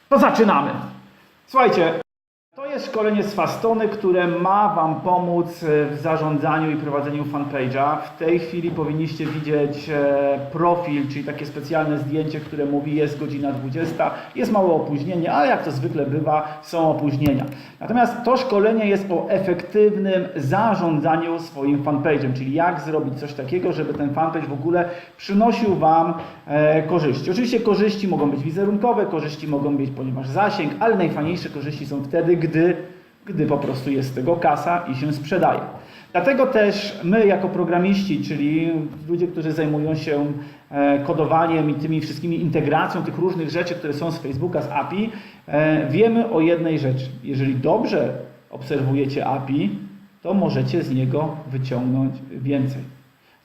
To zaczynamy. Słuchajcie, to jest szkolenie z Fastony, które ma Wam pomóc w zarządzaniu i prowadzeniu fanpage'a. W tej chwili powinniście widzieć profil, czyli takie specjalne zdjęcie, które mówi jest godzina 20, jest małe opóźnienie, ale jak to zwykle bywa, są opóźnienia. Natomiast to szkolenie jest o efektywnym zarządzaniu swoim fanpage'em, czyli jak zrobić coś takiego, żeby ten fanpage w ogóle przynosił Wam korzyści. Oczywiście korzyści mogą być wizerunkowe, korzyści mogą być, ponieważ zasięg, ale najfajniejsze korzyści są wtedy, gdy po prostu jest z tego kasa i się sprzedaje. Dlatego też my jako programiści, czyli ludzie, którzy zajmują się kodowaniem i tymi wszystkimi integracją tych różnych rzeczy, które są z Facebooka, z API, wiemy o jednej rzeczy. Jeżeli dobrze obserwujecie API, to możecie z niego wyciągnąć więcej.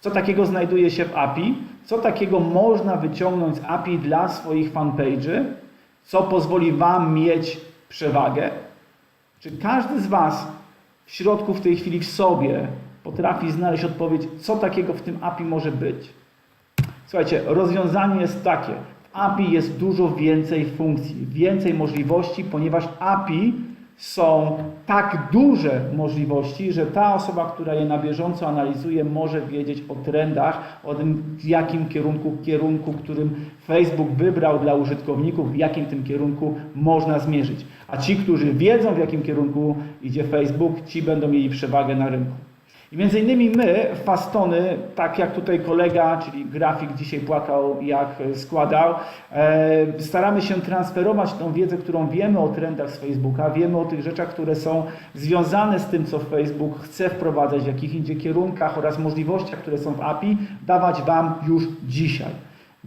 Co takiego znajduje się w API? Co takiego można wyciągnąć z API dla swoich fanpage'y? Co pozwoli Wam mieć przewagę? Czy każdy z Was w środku w tej chwili w sobie potrafi znaleźć odpowiedź, co takiego w tym API może być? Słuchajcie, rozwiązanie jest takie. W API jest dużo więcej funkcji, więcej możliwości, ponieważ API są tak duże możliwości, że ta osoba, która je na bieżąco analizuje, może wiedzieć o trendach, o tym, w jakim kierunku, którym Facebook wybrał dla użytkowników, w jakim tym kierunku można zmierzyć. A ci, którzy wiedzą, w jakim kierunku idzie Facebook, ci będą mieli przewagę na rynku. I między innymi my, Fastony, tak jak tutaj kolega, czyli grafik dzisiaj płakał, jak składał, staramy się transferować tą wiedzę, którą wiemy o trendach z Facebooka, wiemy o tych rzeczach, które są związane z tym, co Facebook chce wprowadzać, w jakich indziej kierunkach oraz możliwościach, które są w API, dawać Wam już dzisiaj.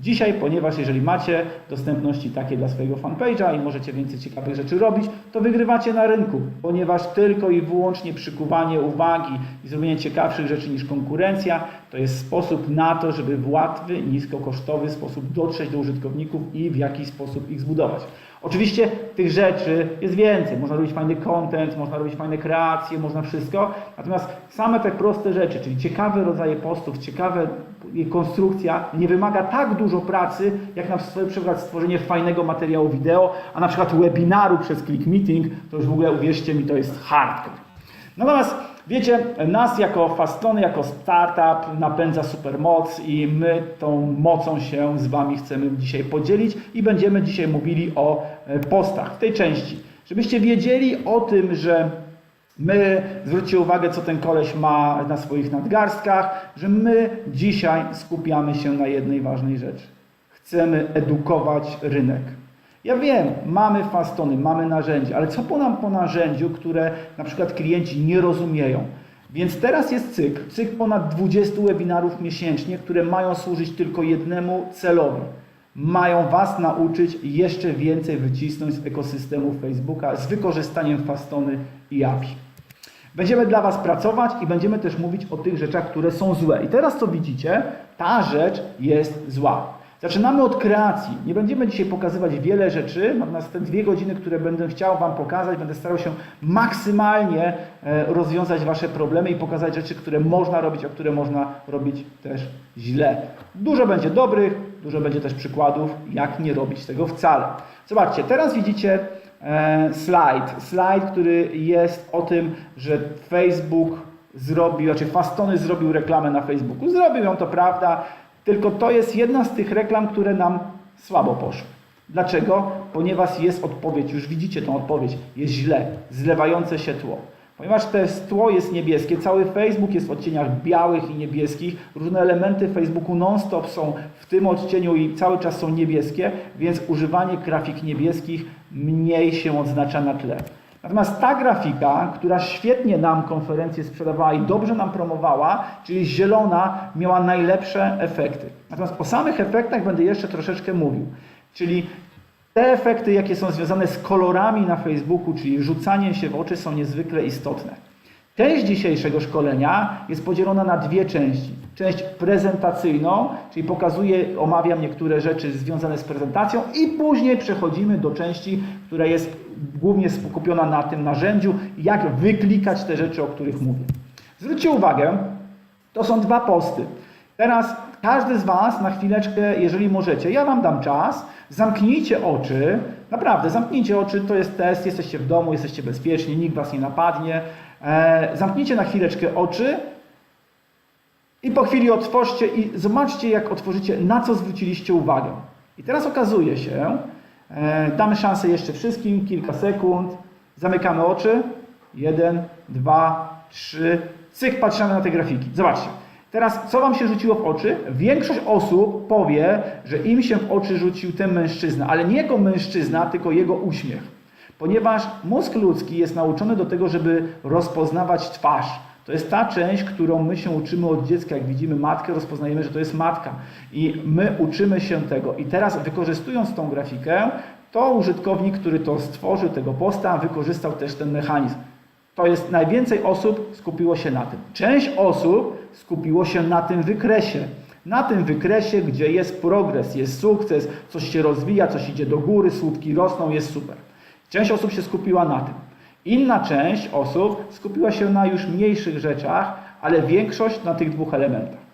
Dzisiaj, ponieważ jeżeli macie dostępności takie dla swojego fanpage'a i możecie więcej ciekawych rzeczy robić, to wygrywacie na rynku, ponieważ tylko i wyłącznie przykuwanie uwagi i zrobienie ciekawszych rzeczy niż konkurencja to jest sposób na to, żeby w łatwy, niskokosztowy sposób dotrzeć do użytkowników i w jakiś sposób ich zbudować. Oczywiście tych rzeczy jest więcej. Można robić fajny content, można robić fajne kreacje, można wszystko. Natomiast same te proste rzeczy, czyli ciekawe rodzaje postów, ciekawe konstrukcja, nie wymaga tak dużo pracy, jak na przykład stworzenie fajnego materiału wideo, a na przykład webinaru przez ClickMeeting, to już w ogóle uwierzcie mi, to jest hardcore. Natomiast wiecie, nas jako Fastony, jako startup napędza supermoc i my tą mocą się z Wami chcemy dzisiaj podzielić i będziemy dzisiaj mówili o postach w tej części. Żebyście wiedzieli o tym, że my, zwróćcie uwagę, co ten koleś ma na swoich nadgarstkach, że my dzisiaj skupiamy się na jednej ważnej rzeczy. Chcemy edukować rynek. Ja wiem, mamy Fastony, mamy narzędzie, ale co po narzędziu, które na przykład klienci nie rozumieją? Więc teraz jest cykl ponad 20 webinarów miesięcznie, które mają służyć tylko jednemu celowi. Mają Was nauczyć jeszcze więcej wycisnąć z ekosystemu Facebooka z wykorzystaniem Fastony i API. Będziemy dla Was pracować i będziemy też mówić o tych rzeczach, które są złe. I teraz co widzicie, ta rzecz jest zła. Zaczynamy od kreacji. Nie będziemy dzisiaj pokazywać wiele rzeczy, natomiast te 2 godziny, które będę chciał Wam pokazać, będę starał się maksymalnie rozwiązać Wasze problemy i pokazać rzeczy, które można robić, a które można robić też źle. Dużo będzie dobrych, dużo będzie też przykładów, jak nie robić tego wcale. Zobaczcie, teraz widzicie slajd, który jest o tym, że Facebook Fastony zrobił reklamę na Facebooku. Zrobił ją, to prawda, tylko to jest jedna z tych reklam, które nam słabo poszły. Dlaczego? Ponieważ jest odpowiedź, już widzicie tą odpowiedź, jest źle, zlewające się tło. Ponieważ to tło jest niebieskie, cały Facebook jest w odcieniach białych i niebieskich, różne elementy Facebooku non-stop są w tym odcieniu i cały czas są niebieskie, więc używanie grafik niebieskich mniej się odznacza na tle. Natomiast ta grafika, która świetnie nam konferencję sprzedawała i dobrze nam promowała, czyli zielona, miała najlepsze efekty. Natomiast o samych efektach będę jeszcze troszeczkę mówił. Czyli te efekty, jakie są związane z kolorami na Facebooku, czyli rzucaniem się w oczy, są niezwykle istotne. Część dzisiejszego szkolenia jest podzielona na 2 części. Część prezentacyjną, czyli omawiam niektóre rzeczy związane z prezentacją i później przechodzimy do części, która jest głównie skupiona na tym narzędziu, jak wyklikać te rzeczy, o których mówię. Zwróćcie uwagę, to są 2 posty. Teraz każdy z Was na chwileczkę, jeżeli możecie, ja Wam dam czas, zamknijcie oczy, Naprawdę, zamknijcie oczy, to jest test, jesteście w domu, jesteście bezpieczni, nikt was nie napadnie. Zamknijcie na chwileczkę oczy i po chwili otwórzcie i zobaczcie, jak otworzycie, na co zwróciliście uwagę. I teraz okazuje się, damy szansę jeszcze wszystkim, kilka sekund, zamykamy oczy, 1, 2, 3, cyk, patrzymy na te grafiki. Zobaczcie. Teraz, co wam się rzuciło w oczy? Większość osób powie, że im się w oczy rzucił ten mężczyzna, ale nie jego mężczyzna, tylko jego uśmiech. Ponieważ mózg ludzki jest nauczony do tego, żeby rozpoznawać twarz. To jest ta część, którą my się uczymy od dziecka. Jak widzimy matkę, rozpoznajemy, że to jest matka. I my uczymy się tego. I teraz, wykorzystując tą grafikę, to użytkownik, który to stworzył, tego posta, wykorzystał też ten mechanizm. To jest najwięcej osób skupiło się na tym. Część osób skupiło się na tym wykresie. Na tym wykresie, gdzie jest progres, jest sukces, coś się rozwija, coś idzie do góry, słupki rosną, jest super. Część osób się skupiła na tym. Inna część osób skupiła się na już mniejszych rzeczach, ale większość na tych dwóch elementach.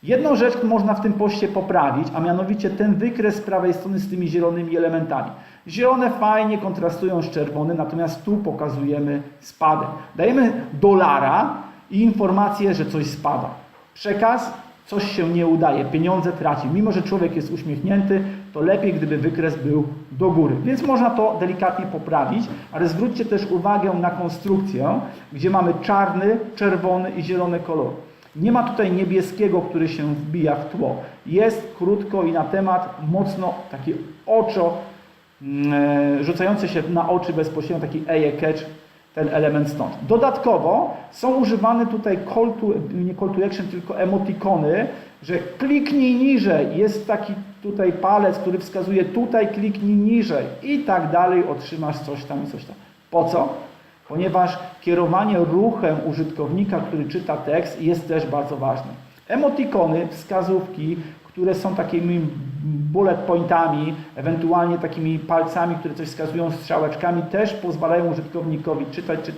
Jedną rzecz można w tym poście poprawić, a mianowicie ten wykres z prawej strony z tymi zielonymi elementami. Zielone fajnie kontrastują z czerwonym, natomiast tu pokazujemy spadek. Dajemy dolara i informację, że coś spada. Przekaz, coś się nie udaje, pieniądze traci. Mimo że człowiek jest uśmiechnięty, to lepiej, gdyby wykres był do góry. Więc można to delikatnie poprawić, ale zwróćcie też uwagę na konstrukcję, gdzie mamy czarny, czerwony i zielony kolor. Nie ma tutaj niebieskiego, który się wbija w tło. Jest krótko i na temat mocno takie oczo, rzucające się na oczy bezpośrednio, taki eye catch, ten element stąd. Dodatkowo są używane tutaj nie call to action, tylko emotikony, że kliknij niżej, jest taki tutaj palec, który wskazuje tutaj kliknij niżej i tak dalej, otrzymasz coś tam i coś tam. Po co? Ponieważ kierowanie ruchem użytkownika, który czyta tekst, jest też bardzo ważne. Emotikony, wskazówki, które są takimi bullet pointami, ewentualnie takimi palcami, które coś wskazują, strzałeczkami, też pozwalają użytkownikowi czytać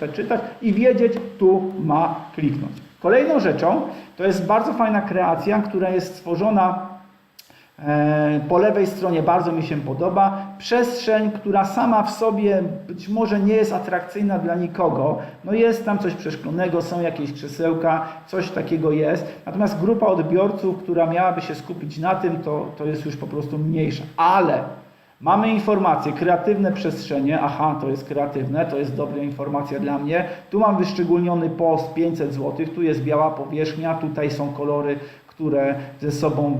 i wiedzieć, tu ma kliknąć. Kolejną rzeczą to jest bardzo fajna kreacja, która jest stworzona po lewej stronie, bardzo mi się podoba. Przestrzeń, która sama w sobie być może nie jest atrakcyjna dla nikogo. No jest tam coś przeszklonego, są jakieś krzesełka, coś takiego jest. Natomiast grupa odbiorców, która miałaby się skupić na tym, to jest już po prostu mniejsza. Ale mamy informacje, kreatywne przestrzenie, aha, to jest kreatywne, to jest dobra informacja dla mnie. Tu mam wyszczególniony post 500 zł, tu jest biała powierzchnia, tutaj są kolory, które ze sobą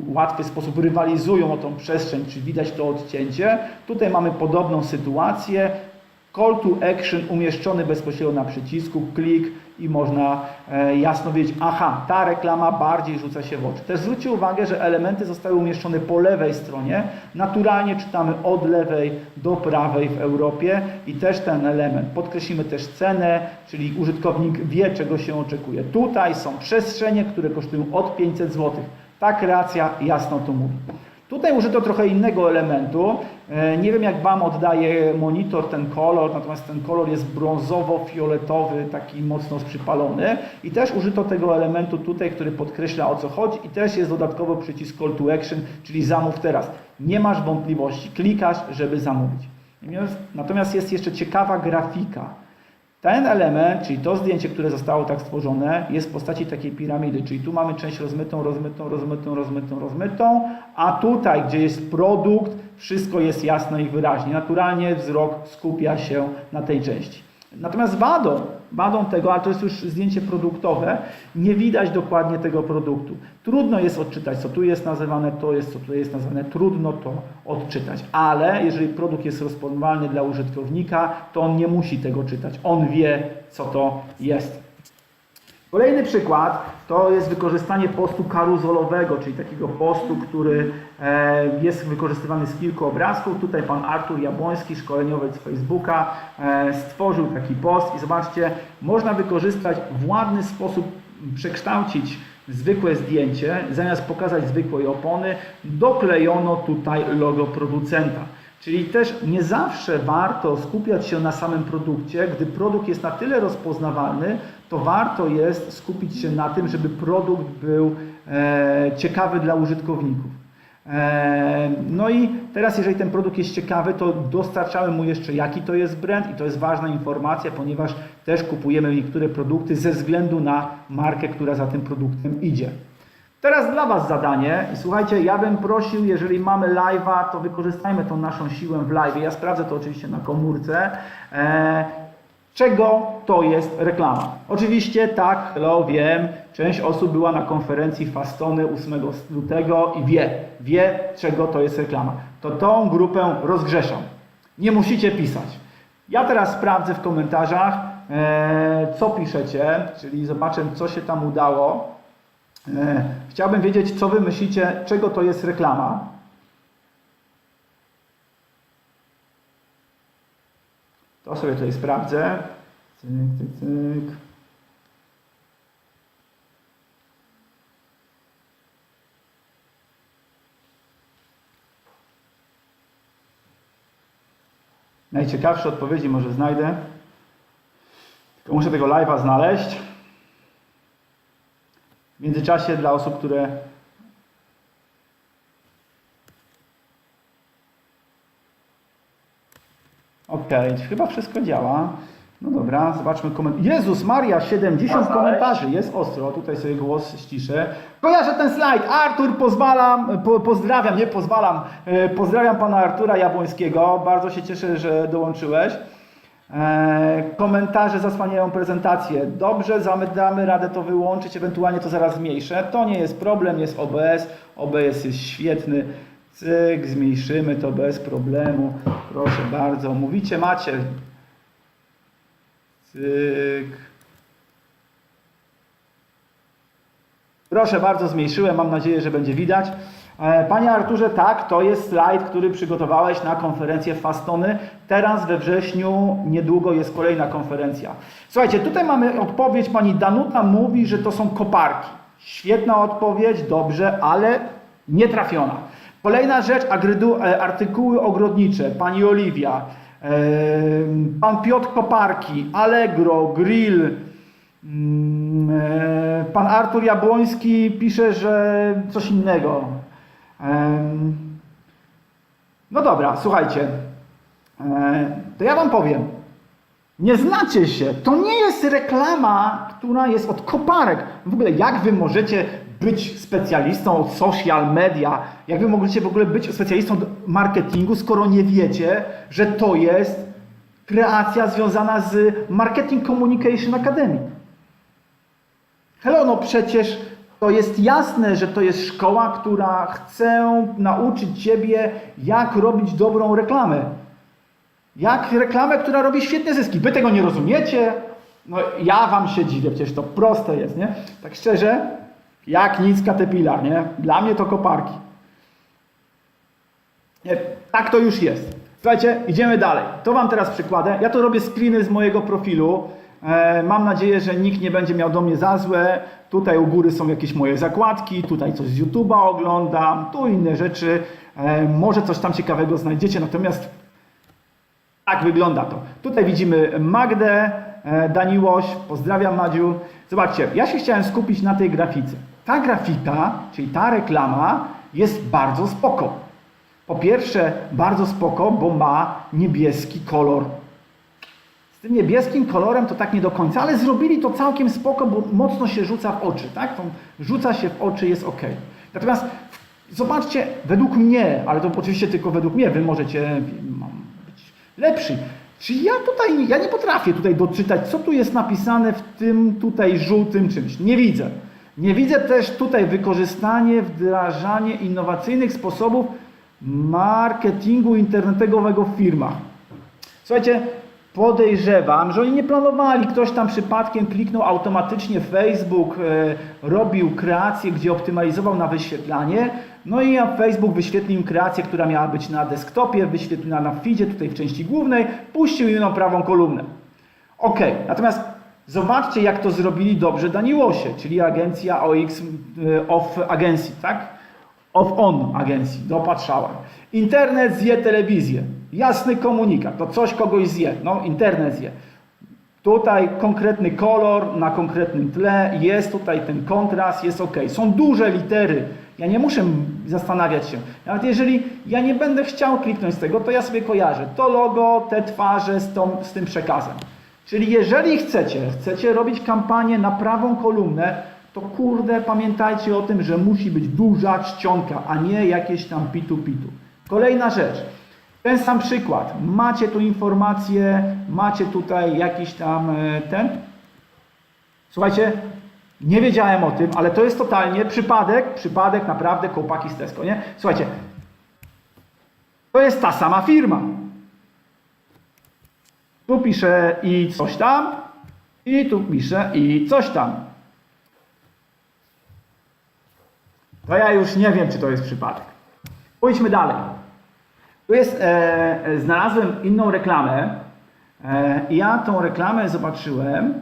w łatwy sposób rywalizują o tą przestrzeń, czy widać to odcięcie. Tutaj mamy podobną sytuację. Call to action umieszczony bezpośrednio na przycisku, klik i można jasno wiedzieć, aha, ta reklama bardziej rzuca się w oczy. Też zwróćcie uwagę, że elementy zostały umieszczone po lewej stronie. Naturalnie czytamy od lewej do prawej w Europie i też ten element. Podkreślimy też cenę, czyli użytkownik wie, czego się oczekuje. Tutaj są przestrzenie, które kosztują od 500 zł. Ta kreacja jasno to mówi. Tutaj użyto trochę innego elementu. Nie wiem, jak Wam oddaje monitor ten kolor, natomiast ten kolor jest brązowo-fioletowy, taki mocno przypalony. I też użyto tego elementu tutaj, który podkreśla, o co chodzi. I też jest dodatkowo przycisk Call to Action, czyli zamów teraz. Nie masz wątpliwości, klikasz, żeby zamówić. Natomiast jest jeszcze ciekawa grafika. Ten element, czyli to zdjęcie, które zostało tak stworzone, jest w postaci takiej piramidy, czyli tu mamy część rozmytą, a tutaj, gdzie jest produkt, wszystko jest jasno i wyraźnie. Naturalnie wzrok skupia się na tej części. Natomiast wadą tego, ale to jest już zdjęcie produktowe, nie widać dokładnie tego produktu. Trudno jest odczytać, co tu jest nazywane, co tu jest nazywane, trudno to odczytać. Ale jeżeli produkt jest rozpoznawalny dla użytkownika, to on nie musi tego czytać. On wie, co to jest. Kolejny przykład to jest wykorzystanie postu karuzelowego, czyli takiego postu, który jest wykorzystywany z kilku obrazków. Tutaj pan Artur Jabłoński, szkoleniowiec z Facebooka, stworzył taki post i zobaczcie, można wykorzystać w ładny sposób, przekształcić zwykłe zdjęcie, zamiast pokazać zwykłej opony, doklejono tutaj logo producenta. Czyli też nie zawsze warto skupiać się na samym produkcie. Gdy produkt jest na tyle rozpoznawalny, to warto jest skupić się na tym, żeby produkt był ciekawy dla użytkowników. No i teraz, jeżeli ten produkt jest ciekawy, to dostarczałem mu jeszcze, jaki to jest brand, i to jest ważna informacja, ponieważ też kupujemy niektóre produkty ze względu na markę, która za tym produktem idzie. Teraz dla Was zadanie. I słuchajcie, ja bym prosił, jeżeli mamy live'a, to wykorzystajmy tą naszą siłę w live. Ja sprawdzę to oczywiście na komórce. Czego to jest reklama? Oczywiście tak, hello, wiem, część osób była na konferencji Fastony 8 lutego i wie, czego to jest reklama. To tą grupę rozgrzeszam. Nie musicie pisać. Ja teraz sprawdzę w komentarzach, co piszecie, czyli zobaczę, co się tam udało. Chciałbym wiedzieć, co Wy myślicie, czego to jest reklama. To sobie tutaj sprawdzę. Cyk, cyk, cyk. Najciekawsze odpowiedzi może znajdę. Tylko muszę tego live'a znaleźć. W międzyczasie dla osób, które chyba wszystko działa. No dobra, zobaczmy komentarze. Jezus Maria, 70 komentarzy, jest ostro. Tutaj sobie głos ściszę. Kojarzę ten slajd. Artur, pozdrawiam, nie pozwalam. Pozdrawiam pana Artura Jabłońskiego. Bardzo się cieszę, że dołączyłeś. Komentarze zasłaniają prezentację. Dobrze, damy radę to wyłączyć, ewentualnie to zaraz zmniejszę. To nie jest problem, jest OBS. OBS jest świetny. Cyk, zmniejszymy to bez problemu. Proszę bardzo. Mówicie, macie. Cyk. Proszę bardzo, zmniejszyłem. Mam nadzieję, że będzie widać. Panie Arturze, tak, to jest slajd, który przygotowałeś na konferencję Fastony. Teraz we wrześniu niedługo jest kolejna konferencja. Słuchajcie, tutaj mamy odpowiedź. Pani Danuta mówi, że to są koparki. Świetna odpowiedź, dobrze, ale nie trafiona. Kolejna rzecz, artykuły ogrodnicze. Pani Oliwia, pan Piotr Koparki, Allegro, Grill. Pan Artur Jabłoński pisze, że coś innego. No dobra, słuchajcie. To ja Wam powiem. Nie znacie się. To nie jest reklama, która jest od koparek. W ogóle jak Wy możecie być specjalistą od social media? Jak Wy możecie w ogóle być specjalistą od marketingu, skoro nie wiecie, że to jest kreacja związana z Marketing Communication Academy? Hello, no przecież to jest jasne, że to jest szkoła, która chce nauczyć Ciebie, jak robić dobrą reklamę. Jak reklamę, która robi świetne zyski. Wy tego nie rozumiecie? No ja Wam się dziwię, przecież to proste jest, nie? Tak szczerze, jak nic Caterpillar, nie? Dla mnie to koparki. Nie, tak to już jest. Słuchajcie, idziemy dalej. To Wam teraz przykładę. Ja to robię screeny z mojego profilu. Mam nadzieję, że nikt nie będzie miał do mnie za złe. Tutaj u góry są jakieś moje zakładki, tutaj coś z YouTube'a oglądam, tu inne rzeczy. Może coś tam ciekawego znajdziecie, natomiast tak wygląda to. Tutaj widzimy Magdę Daniłoś. Pozdrawiam, Madziu. Zobaczcie, ja się chciałem skupić na tej grafice. Ta grafika, czyli ta reklama jest bardzo spoko. Po pierwsze, bardzo spoko, bo ma niebieski kolor. Z tym niebieskim kolorem to tak nie do końca, ale zrobili to całkiem spoko, bo mocno się rzuca w oczy, tak? To rzuca się w oczy, jest ok. Natomiast zobaczcie, według mnie, ale to oczywiście tylko według mnie, Wy możecie być lepsi. Czyli ja nie potrafię tutaj doczytać, co tu jest napisane w tym tutaj żółtym czymś. Nie widzę. Nie widzę też tutaj wykorzystanie, wdrażanie innowacyjnych sposobów marketingu internetowego w firmach. Słuchajcie, podejrzewam, że oni nie planowali, ktoś tam przypadkiem kliknął automatycznie Facebook, robił kreację, gdzie optymalizował na wyświetlanie, no i Facebook wyświetlił kreację, która miała być na desktopie, wyświetlona na feedzie, tutaj w części głównej, puścił ją na prawą kolumnę. Ok, natomiast zobaczcie, jak to zrobili dobrze Daniłosie, czyli agencja OX of Agencji, tak? On agencji, dopatrzałem. Internet zje telewizję. Jasny komunikat, to coś kogoś zje. No, internet zje. Tutaj konkretny kolor na konkretnym tle, jest tutaj ten kontrast, jest ok. Są duże litery, ja nie muszę zastanawiać się. Nawet jeżeli ja nie będę chciał kliknąć z tego, to ja sobie kojarzę to logo, te twarze z tym przekazem. Czyli jeżeli chcecie robić kampanię na prawą kolumnę, to kurde, pamiętajcie o tym, że musi być duża czcionka, a nie jakieś tam pitu. Kolejna rzecz. Ten sam przykład. Macie tu informacje, macie tutaj jakiś tam Słuchajcie, nie wiedziałem o tym, ale to jest totalnie przypadek naprawdę chłopaki z Tesco, nie? Słuchajcie, to jest ta sama firma. Tu piszę i coś tam, i tu piszę i coś tam. To ja już nie wiem, czy to jest przypadek. Pójdźmy dalej. Tu jest, znalazłem inną reklamę i ja tą reklamę zobaczyłem,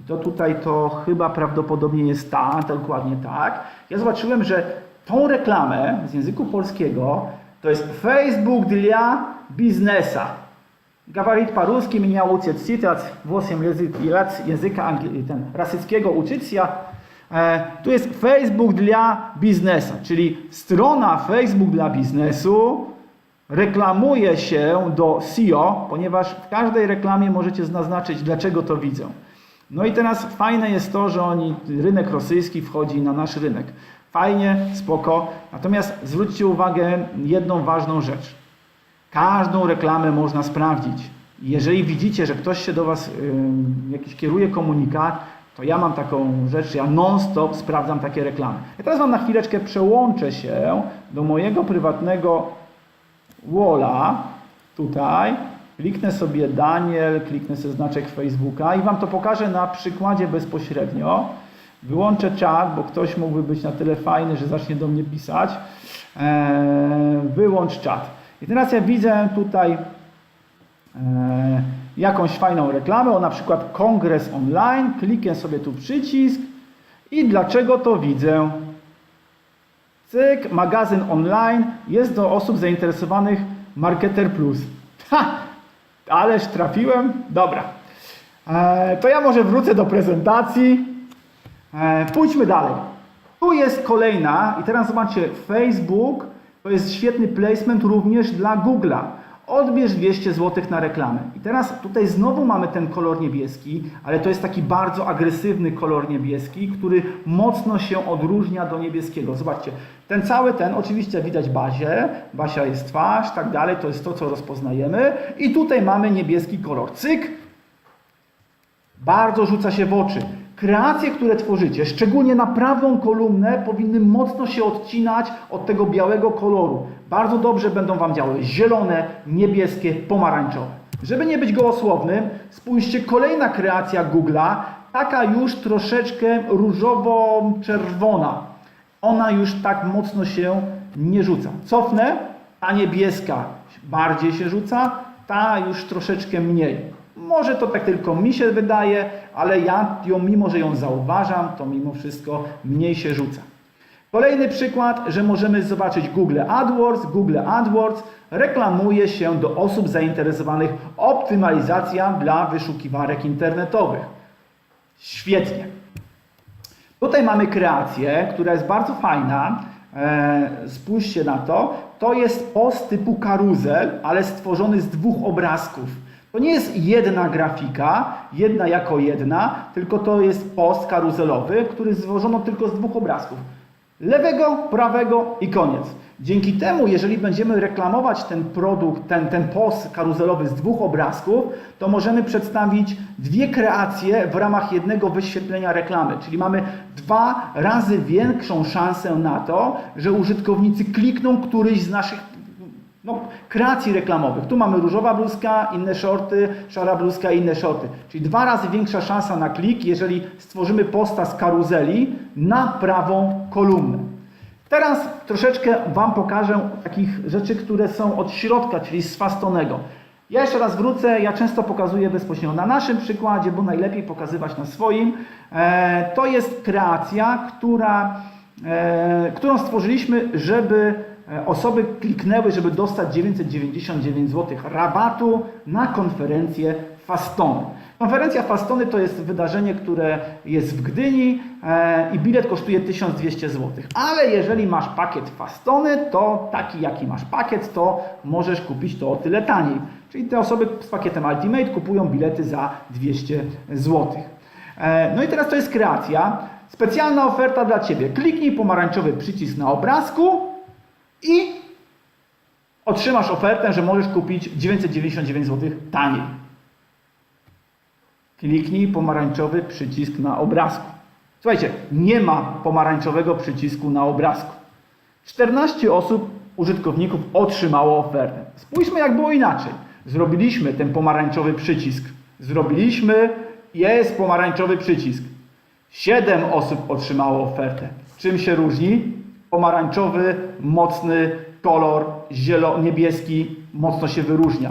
to tutaj to chyba prawdopodobnie jest dokładnie tak. Ja zobaczyłem, że tą reklamę z języku polskiego to jest Facebook dla biznesa. Говорит по-русски, меня учат читать 8 lat języka rosyjskiego uczyć się. Tu jest Facebook dla biznesa, czyli strona Facebook dla biznesu reklamuje się do SEO, ponieważ w każdej reklamie możecie zaznaczyć, dlaczego to widzę. No i teraz fajne jest to, że rynek rosyjski wchodzi na nasz rynek. Fajnie, spoko. Natomiast zwróćcie uwagę jedną ważną rzecz. Każdą reklamę można sprawdzić. Jeżeli widzicie, że ktoś się do Was jakiś kieruje komunikat, to ja mam taką rzecz, ja non-stop sprawdzam takie reklamy. Ja teraz Wam na chwileczkę przełączę się do mojego prywatnego walla, tutaj, kliknę sobie Daniel, kliknę sobie znaczek Facebooka i Wam to pokażę na przykładzie bezpośrednio. Wyłączę czat, bo ktoś mógłby być na tyle fajny, że zacznie do mnie pisać. Wyłącz czat. I teraz ja widzę tutaj jakąś fajną reklamę, o na przykład kongres online, kliknę sobie tu przycisk i dlaczego to widzę? Cyk, magazyn online, jest do osób zainteresowanych Marketer Plus. Ha! Ależ trafiłem? Dobra. To ja może wrócę do prezentacji. Pójdźmy dalej. Tu jest kolejna i teraz zobaczcie, Facebook to jest świetny placement również dla Google'a. Odbierz 200 zł na reklamę. I teraz tutaj znowu mamy ten kolor niebieski, ale to jest taki bardzo agresywny kolor niebieski, który mocno się odróżnia do niebieskiego. Zobaczcie, oczywiście widać Basię, Basia jest twarz, tak dalej, to jest to, co rozpoznajemy. I tutaj mamy niebieski kolor. Cyk! Bardzo rzuca się w oczy. Kreacje, które tworzycie, szczególnie na prawą kolumnę, powinny mocno się odcinać od tego białego koloru. Bardzo dobrze będą Wam działały zielone, niebieskie, pomarańczowe. Żeby nie być gołosłownym, spójrzcie, kolejna kreacja Google'a, taka już troszeczkę różowo-czerwona. Ona już tak mocno się nie rzuca. Cofnę, ta niebieska bardziej się rzuca, ta już troszeczkę mniej. Może to tak tylko mi się wydaje, ale ja mimo że ją zauważam, to mimo wszystko mniej się rzuca. Kolejny przykład, że możemy zobaczyć Google AdWords. Google AdWords reklamuje się do osób zainteresowanych optymalizacją dla wyszukiwarek internetowych. Świetnie. Tutaj mamy kreację, która jest bardzo fajna. Spójrzcie na to. To jest post typu karuzel, ale stworzony z 2 obrazków. To nie jest jedna grafika, jedna jako jedna, tylko to jest post karuzelowy, który złożono tylko z 2 obrazków. Lewego, prawego i koniec. Dzięki temu, jeżeli będziemy reklamować ten produkt, ten post karuzelowy z 2 obrazków, to możemy przedstawić 2 kreacje w ramach jednego wyświetlenia reklamy. Czyli mamy 2 razy większą szansę na to, że użytkownicy klikną któryś z naszych kreacji reklamowych. Tu mamy różowa bluzka, inne shorty, szara bluzka, inne shorty. Czyli 2 razy większa szansa na klik, jeżeli stworzymy posta z karuzeli na prawą kolumnę. Teraz troszeczkę Wam pokażę takich rzeczy, które są od środka, czyli z fastonego. Ja jeszcze raz wrócę, ja często pokazuję bezpośrednio na naszym przykładzie, bo najlepiej pokazywać na swoim. To jest kreacja, którą stworzyliśmy, żeby osoby kliknęły, żeby dostać 999 zł rabatu na konferencję Fastonu. Konferencja Fastony to jest wydarzenie, które jest w Gdyni i bilet kosztuje 1200 zł. Ale jeżeli masz pakiet Fastony, to taki jaki masz pakiet, to możesz kupić to o tyle taniej. Czyli te osoby z pakietem Ultimate kupują bilety za 200 zł. No i teraz to jest kreacja. Specjalna oferta dla Ciebie. Kliknij pomarańczowy przycisk na obrazku i otrzymasz ofertę, że możesz kupić 999 zł taniej. Kliknij pomarańczowy przycisk na obrazku. Słuchajcie, nie ma pomarańczowego przycisku na obrazku. 14 osób, użytkowników otrzymało ofertę. Spójrzmy, jak było inaczej. Zrobiliśmy ten pomarańczowy przycisk. Jest pomarańczowy przycisk. 7 osób otrzymało ofertę. Czym się różni? Pomarańczowy, mocny kolor, niebieski mocno się wyróżnia.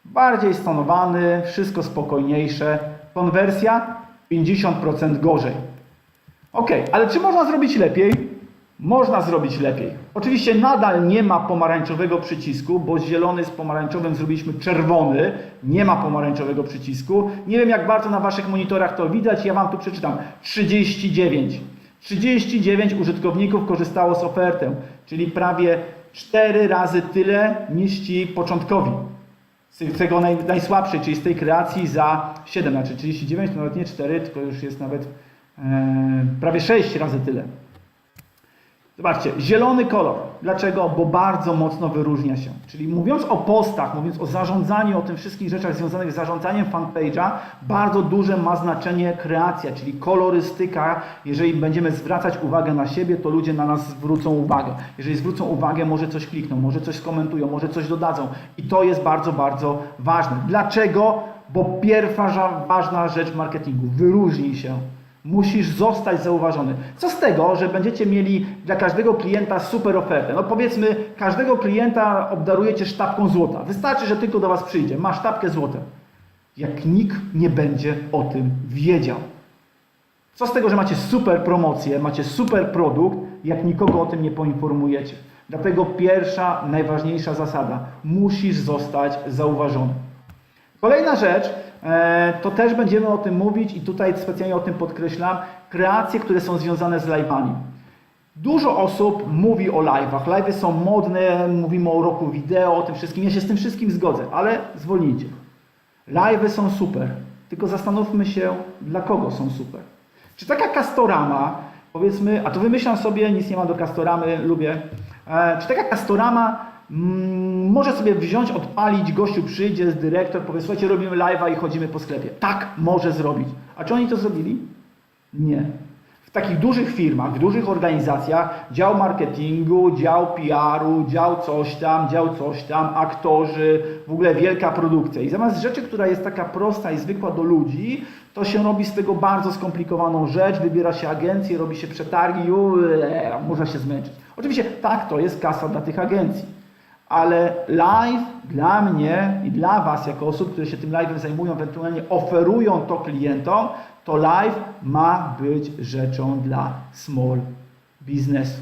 Bardziej stonowany, wszystko spokojniejsze. Konwersja 50% gorzej. Ok, ale czy można zrobić lepiej? Można zrobić lepiej. Oczywiście nadal nie ma pomarańczowego przycisku, bo zielony z pomarańczowym zrobiliśmy czerwony. Nie ma pomarańczowego przycisku. Nie wiem, jak bardzo na Waszych monitorach to widać. Ja Wam tu przeczytam. 39 użytkowników korzystało z oferty, czyli prawie 4 razy tyle niż ci początkowi. Z tego najsłabszej, czyli z tej kreacji za 7, znaczy 39 to nawet nie 4, tylko już jest nawet prawie 6 razy tyle. Zobaczcie, zielony kolor. Dlaczego? Bo bardzo mocno wyróżnia się. Czyli mówiąc o postach, mówiąc o zarządzaniu, o tym wszystkich rzeczach związanych z zarządzaniem fanpage'a, bardzo duże ma znaczenie kreacja, czyli kolorystyka. Jeżeli będziemy zwracać uwagę na siebie, to ludzie na nas zwrócą uwagę. Jeżeli zwrócą uwagę, może coś klikną, może coś skomentują, może coś dodadzą. I to jest bardzo, bardzo ważne. Dlaczego? Bo pierwsza ważna rzecz w marketingu. Wyróżnij się. Musisz zostać zauważony. Co z tego, że będziecie mieli dla każdego klienta super ofertę? No powiedzmy, każdego klienta obdarujecie sztabką złota. Wystarczy, że tylko do Was przyjdzie. Ma sztabkę złota. Jak nikt nie będzie o tym wiedział. Co z tego, że macie super promocję, macie super produkt, jak nikogo o tym nie poinformujecie. Dlatego pierwsza, najważniejsza zasada. Musisz zostać zauważony. Kolejna rzecz, to też będziemy o tym mówić i tutaj specjalnie o tym podkreślam, kreacje, które są związane z live'ami. Dużo osób mówi o live'ach. Live'y są modne, mówimy o roku wideo, o tym wszystkim. Ja się z tym wszystkim zgodzę, ale zwolnijcie. Live'y są super, tylko zastanówmy się, dla kogo są super. Czy taka Castorama, powiedzmy, a to wymyślam sobie, nic nie mam do Castoramy, lubię. Czy taka Castorama może sobie wziąć, odpalić, gościu przyjdzie, jest dyrektor, powie, słuchajcie, robimy live'a i chodzimy po sklepie. Tak, może zrobić. A czy oni to zrobili? Nie. W takich dużych firmach, w dużych organizacjach, dział marketingu, dział PR-u, dział coś tam, aktorzy, w ogóle wielka produkcja. I zamiast rzeczy, która jest taka prosta i zwykła do ludzi, to się robi z tego bardzo skomplikowaną rzecz, wybiera się agencję, robi się przetargi, można się zmęczyć. Oczywiście tak, to jest kasa dla tych agencji. Ale live dla mnie i dla Was, jako osób, które się tym live'em zajmują, ewentualnie oferują to klientom, to live ma być rzeczą dla small biznesu.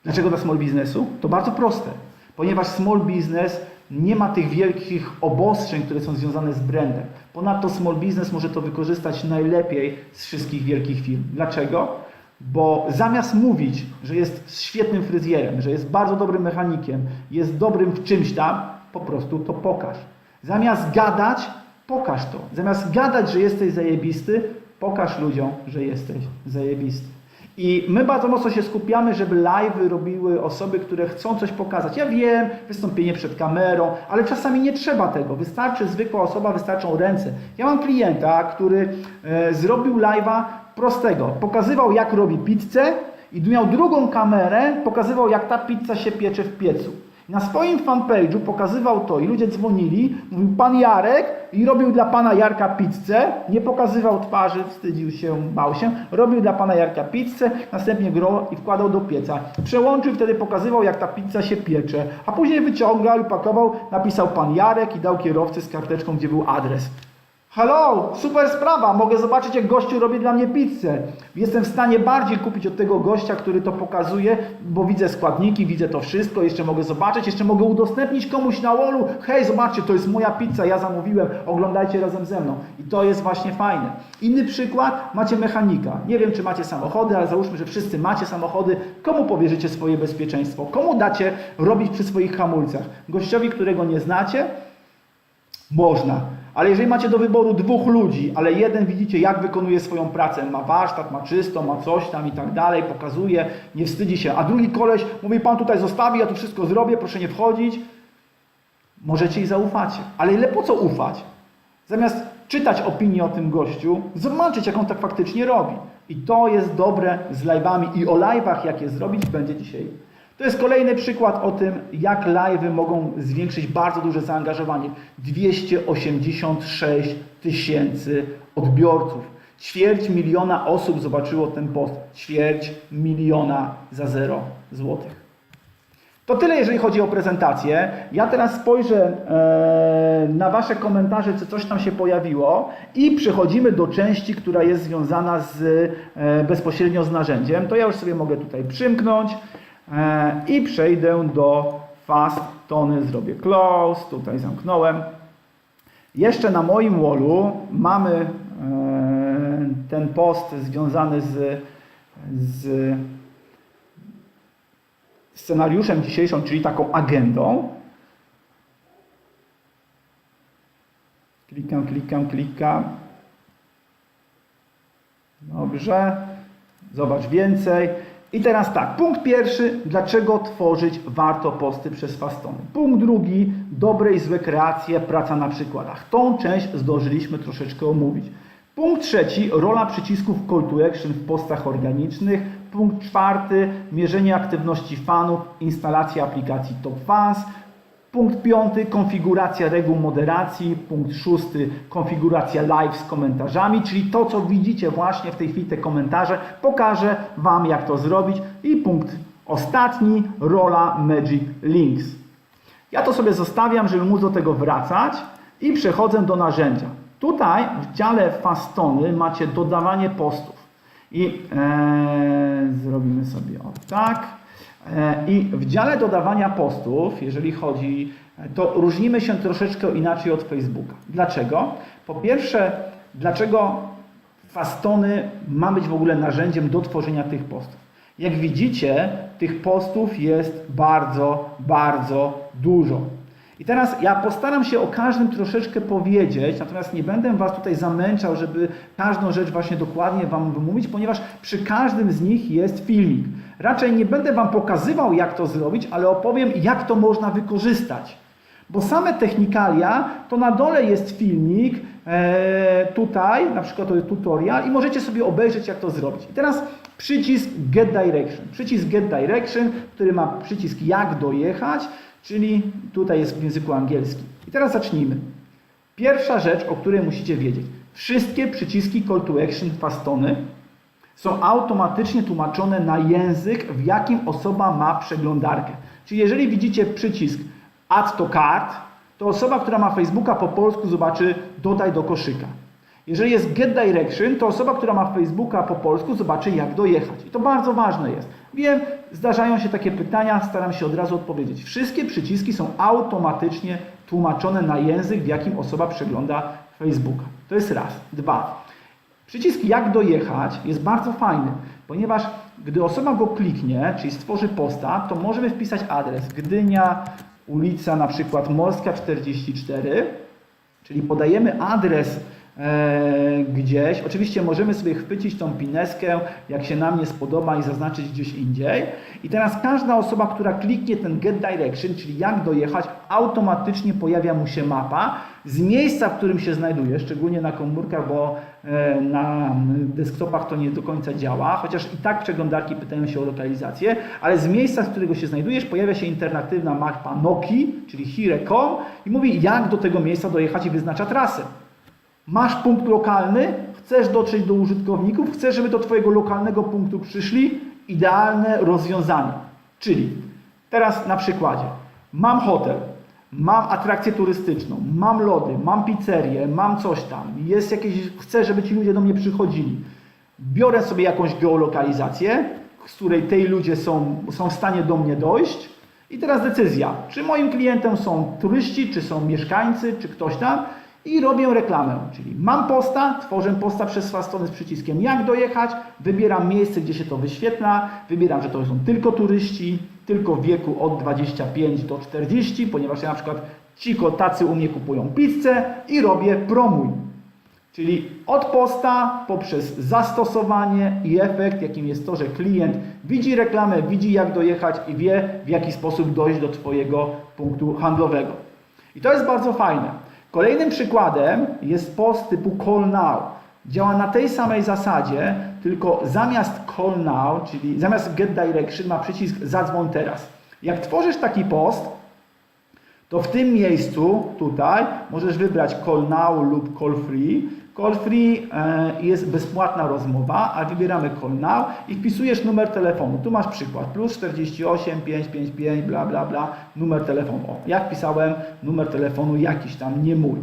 Dlaczego dla small biznesu? To bardzo proste. Ponieważ small business nie ma tych wielkich obostrzeń, które są związane z brandem. Ponadto small business może to wykorzystać najlepiej z wszystkich wielkich firm. Dlaczego? Bo zamiast mówić, że jest świetnym fryzjerem, że jest bardzo dobrym mechanikiem, jest dobrym w czymś tam, po prostu to pokaż. Zamiast gadać, pokaż to. Zamiast gadać, że jesteś zajebisty, pokaż ludziom, że jesteś zajebisty. I my bardzo mocno się skupiamy, żeby live'y robiły osoby, które chcą coś pokazać. Ja wiem, wystąpienie przed kamerą, ale czasami nie trzeba tego. Wystarczy zwykła osoba, wystarczą ręce. Ja mam klienta, który zrobił live'a prostego. Pokazywał, jak robi pizzę i miał drugą kamerę, pokazywał, jak ta pizza się piecze w piecu. Na swoim fanpage'u pokazywał to i ludzie dzwonili, mówił pan Jarek i robił dla pana Jarka pizzę, nie pokazywał twarzy, wstydził się, bał się, robił dla pana Jarka pizzę, następnie go i wkładał do pieca. Przełączył, wtedy pokazywał, jak ta pizza się piecze, a później wyciągał i pakował, napisał pan Jarek i dał kierowcy z karteczką, gdzie był adres. Hello, super sprawa, mogę zobaczyć, jak gościu robi dla mnie pizzę. Jestem w stanie bardziej kupić od tego gościa, który to pokazuje, bo widzę składniki, widzę to wszystko, jeszcze mogę zobaczyć, jeszcze mogę udostępnić komuś na wallu. Hej, zobaczcie, to jest moja pizza, ja zamówiłem, oglądajcie razem ze mną. I to jest właśnie fajne. Inny przykład, macie mechanika. Nie wiem, czy macie samochody, ale załóżmy, że wszyscy macie samochody. Komu powierzycie swoje bezpieczeństwo? Komu dacie robić przy swoich hamulcach? Gościowi, którego nie znacie? Można. Ale jeżeli macie do wyboru 2 ludzi, ale jeden widzicie, jak wykonuje swoją pracę, ma warsztat, ma czysto, ma coś tam i tak dalej, pokazuje, nie wstydzi się, a drugi koleś mówi, pan tutaj zostawi, ja tu wszystko zrobię, proszę nie wchodzić, możecie i zaufacie. Ale ile po co ufać? Zamiast czytać opinię o tym gościu, zobaczyć, jak on tak faktycznie robi. I to jest dobre z live'ami i o live'ach, jak je zrobić, będzie dzisiaj. To jest kolejny przykład o tym, jak live'y mogą zwiększyć bardzo duże zaangażowanie. 286 000 odbiorców. 250 000 osób zobaczyło ten post. 250 000 za 0 złotych. To tyle, jeżeli chodzi o prezentację. Ja teraz spojrzę na Wasze komentarze, czy coś tam się pojawiło i przechodzimy do części, która jest związana bezpośrednio z narzędziem. To ja już sobie mogę tutaj przymknąć. I przejdę do Fast Tony, zrobię close, tutaj zamknąłem. Jeszcze na moim wallu mamy ten post związany z scenariuszem dzisiejszym, czyli taką agendą. Klikam. Dobrze. Zobacz więcej. I teraz tak, punkt pierwszy, dlaczego tworzyć warto posty przez Fastony. Punkt drugi, dobre i złe kreacje, praca na przykładach. Tą część zdążyliśmy troszeczkę omówić. Punkt trzeci, rola przycisków Call to Action w postach organicznych. Punkt czwarty, mierzenie aktywności fanów, instalacja aplikacji Top Fans. Punkt piąty, konfiguracja reguł moderacji. Punkt szósty, konfiguracja live z komentarzami, czyli to, co widzicie właśnie w tej chwili, te komentarze, pokażę Wam, jak to zrobić. I punkt ostatni, rola Magic Links. Ja to sobie zostawiam, żeby móc do tego wracać i przechodzę do narzędzia. Tutaj w dziale Fastony macie dodawanie postów. I zrobimy sobie o tak. I w dziale dodawania postów, jeżeli chodzi, to różnimy się troszeczkę inaczej od Facebooka. Dlaczego? Po pierwsze, dlaczego Fastony ma być w ogóle narzędziem do tworzenia tych postów? Jak widzicie, tych postów jest bardzo, bardzo dużo. I teraz ja postaram się o każdym troszeczkę powiedzieć, natomiast nie będę Was tutaj zamęczał, żeby każdą rzecz właśnie dokładnie Wam wymówić, ponieważ przy każdym z nich jest filmik. Raczej nie będę Wam pokazywał, jak to zrobić, ale opowiem, jak to można wykorzystać. Bo same technikalia, to na dole jest filmik, tutaj na przykład to jest tutorial i możecie sobie obejrzeć, jak to zrobić. I teraz przycisk Get Direction. Przycisk Get Direction, który ma przycisk jak dojechać, czyli tutaj jest w języku angielskim. I teraz zacznijmy. Pierwsza rzecz, o której musicie wiedzieć. Wszystkie przyciski Call to Action Fastony są automatycznie tłumaczone na język, w jakim osoba ma przeglądarkę. Czyli jeżeli widzicie przycisk Add to Cart, to osoba, która ma Facebooka po polsku zobaczy dodaj do koszyka. Jeżeli jest Get Direction, to osoba, która ma Facebooka po polsku zobaczy jak dojechać. I to bardzo ważne jest. Wiem, zdarzają się takie pytania, staram się od razu odpowiedzieć. Wszystkie przyciski są automatycznie tłumaczone na język, w jakim osoba przegląda Facebooka. To jest raz. Dwa. Przycisk jak dojechać jest bardzo fajny, ponieważ gdy osoba go kliknie, czyli stworzy posta, to możemy wpisać adres Gdynia, ulica na przykład Morska 44, czyli podajemy adres gdzieś. Oczywiście możemy sobie chwycić tą pineskę, jak się nam nie spodoba i zaznaczyć gdzieś indziej. I teraz każda osoba, która kliknie ten Get Direction, czyli jak dojechać, automatycznie pojawia mu się mapa z miejsca, w którym się znajduje, szczególnie na komórkach, bo na desktopach to nie do końca działa, chociaż i tak przeglądarki pytają się o lokalizację, ale z miejsca, z którego się znajdujesz, pojawia się interaktywna mapa Noki, czyli here.com i mówi, jak do tego miejsca dojechać i wyznacza trasę. Masz punkt lokalny, chcesz dotrzeć do użytkowników, chcesz, żeby do Twojego lokalnego punktu przyszli, idealne rozwiązanie. Czyli teraz na przykładzie, mam hotel, mam atrakcję turystyczną, mam lody, mam pizzerię, mam coś tam, jest jakieś, chcę, żeby ci ludzie do mnie przychodzili. Biorę sobie jakąś geolokalizację, z której tej ludzie są w stanie do mnie dojść i teraz decyzja, czy moim klientem są turyści, czy są mieszkańcy, czy ktoś tam i robię reklamę, czyli mam posta, tworzę posta przez Fastony z przyciskiem jak dojechać, wybieram miejsce, gdzie się to wyświetla, wybieram, że to są tylko turyści, tylko w wieku od 25 do 40, ponieważ ja na przykład tacy u mnie kupują pizzę i robię promuj. Czyli od posta poprzez zastosowanie i efekt, jakim jest to, że klient widzi reklamę, widzi jak dojechać i wie, w jaki sposób dojść do Twojego punktu handlowego. I to jest bardzo fajne. Kolejnym przykładem jest post typu Call Now. Działa na tej samej zasadzie, tylko zamiast Call Now, czyli zamiast Get Direction ma przycisk Zadzwoń teraz. Jak tworzysz taki post, to w tym miejscu, tutaj, możesz wybrać Call Now lub Call Free. Call Free jest bezpłatna rozmowa, a wybieramy Call Now i wpisujesz numer telefonu. Tu masz przykład, plus 48 555, bla bla bla, numer telefonu. O, ja wpisałem numer telefonu jakiś tam, nie mój.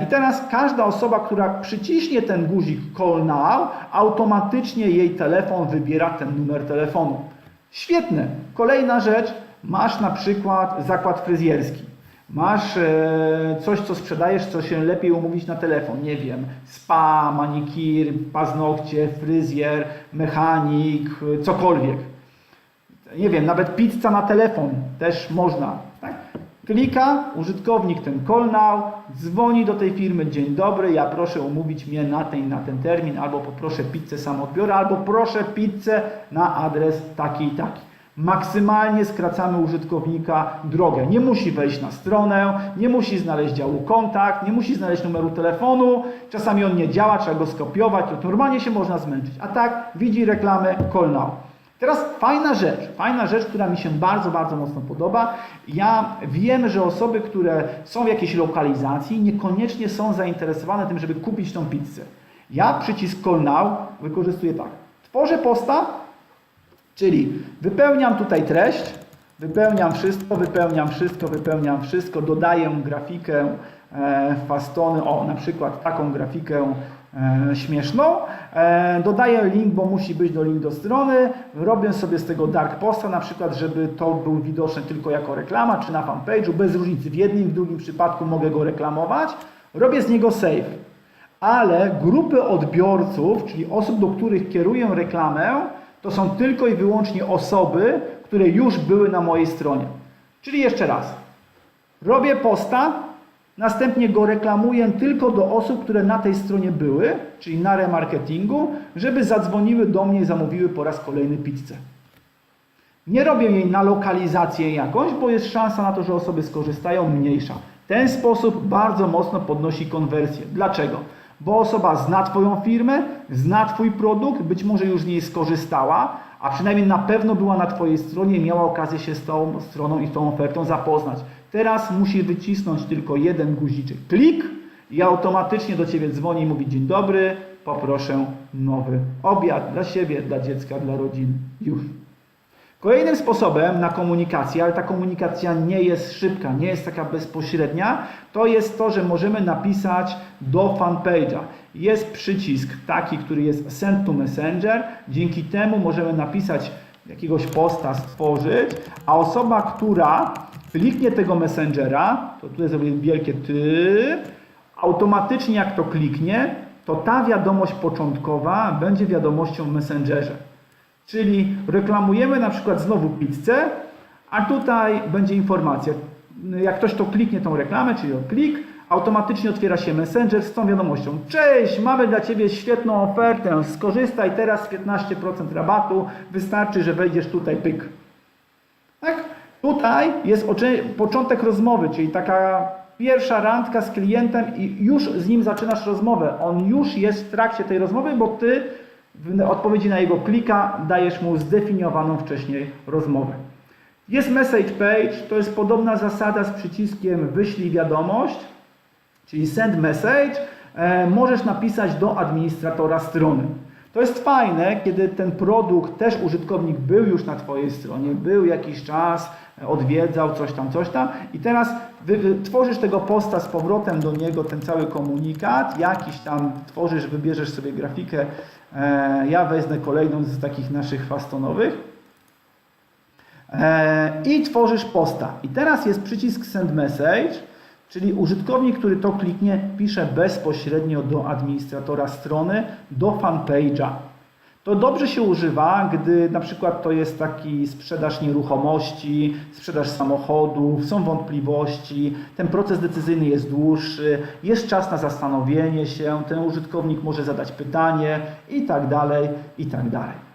I teraz każda osoba, która przyciśnie ten guzik Call Now, automatycznie jej telefon wybiera ten numer telefonu. Świetne. Kolejna rzecz, masz na przykład zakład fryzjerski. Masz coś, co sprzedajesz, co się lepiej umówić na telefon. Nie wiem, spa, manikir, paznokcie, fryzjer, mechanik, cokolwiek. Nie wiem, nawet pizza na telefon też można. Tak? Klika użytkownik ten Call Now, dzwoni do tej firmy, dzień dobry, ja proszę umówić mnie na ten termin, albo poproszę pizzę sam odbiorę, albo proszę pizzę na adres taki i taki. Maksymalnie skracamy użytkownika drogę. Nie musi wejść na stronę, nie musi znaleźć działu kontakt, nie musi znaleźć numeru telefonu, czasami on nie działa, trzeba go skopiować, to normalnie się można zmęczyć. A tak widzi reklamę Call Now. Teraz fajna rzecz, która mi się bardzo, bardzo mocno podoba. Ja wiem, że osoby, które są w jakiejś lokalizacji, niekoniecznie są zainteresowane tym, żeby kupić tą pizzę. Ja przycisk Call Now wykorzystuję tak. Tworzę posta, czyli wypełniam tutaj treść, wypełniam wszystko, dodaję grafikę Fastony, na przykład taką grafikę śmieszną, dodaję link, bo musi być link do strony, robię sobie z tego dark posta, na przykład, żeby to był widoczny tylko jako reklama, czy na fanpage'u, bez różnicy, w jednym, w drugim przypadku mogę go reklamować, robię z niego save, ale grupy odbiorców, czyli osób, do których kieruję reklamę, to są tylko i wyłącznie osoby, które już były na mojej stronie. Czyli jeszcze raz, robię posta, następnie go reklamuję tylko do osób, które na tej stronie były, czyli na remarketingu, żeby zadzwoniły do mnie i zamówiły po raz kolejny pizzę. Nie robię jej na lokalizację jakąś, bo jest szansa na to, że osoby skorzystają mniejsza. Ten sposób bardzo mocno podnosi konwersję. Dlaczego? Bo osoba zna Twoją firmę, zna Twój produkt, być może już z niej skorzystała, a przynajmniej na pewno była na Twojej stronie i miała okazję się z tą stroną i z tą ofertą zapoznać. Teraz musi wycisnąć tylko jeden guziczek, klik i automatycznie do Ciebie dzwoni i mówi: dzień dobry, poproszę nowy obiad dla siebie, dla dziecka, dla rodziny. Już. Kolejnym sposobem na komunikację, ale ta komunikacja nie jest szybka, nie jest taka bezpośrednia, to jest to, że możemy napisać do fanpage'a. Jest przycisk taki, który jest Send to Messenger. Dzięki temu możemy napisać jakiegoś posta, stworzyć, a osoba, która kliknie tego Messengera, to tutaj zrobię wielkie ty, automatycznie jak to kliknie, to ta wiadomość początkowa będzie wiadomością w Messengerze. Czyli reklamujemy na przykład znowu pizzę, a tutaj będzie informacja. Jak ktoś to kliknie tą reklamę, czyli klik, automatycznie otwiera się Messenger z tą wiadomością. Cześć, mamy dla Ciebie świetną ofertę, skorzystaj teraz z 15% rabatu, wystarczy, że wejdziesz tutaj, pyk. Tak? Tutaj jest początek rozmowy, czyli taka pierwsza randka z klientem i już z nim zaczynasz rozmowę. On już jest w trakcie tej rozmowy, bo Ty w odpowiedzi na jego klika dajesz mu zdefiniowaną wcześniej rozmowę. Jest message page, to jest podobna zasada z przyciskiem wyślij wiadomość, czyli send message. Możesz napisać do administratora strony. To jest fajne, kiedy ten produkt, też użytkownik był już na Twojej stronie, był jakiś czas, odwiedzał coś tam i teraz tworzysz tego posta z powrotem do niego, ten cały komunikat, jakiś tam tworzysz, wybierzesz sobie grafikę. Ja wezmę kolejną z takich naszych fastonowych i tworzysz posta. I teraz jest przycisk Send Message, czyli użytkownik, który to kliknie, pisze bezpośrednio do administratora strony, do fanpage'a. To dobrze się używa, gdy na przykład to jest taki sprzedaż nieruchomości, sprzedaż samochodów, są wątpliwości, ten proces decyzyjny jest dłuższy, jest czas na zastanowienie się, ten użytkownik może zadać pytanie i tak dalej, i tak dalej.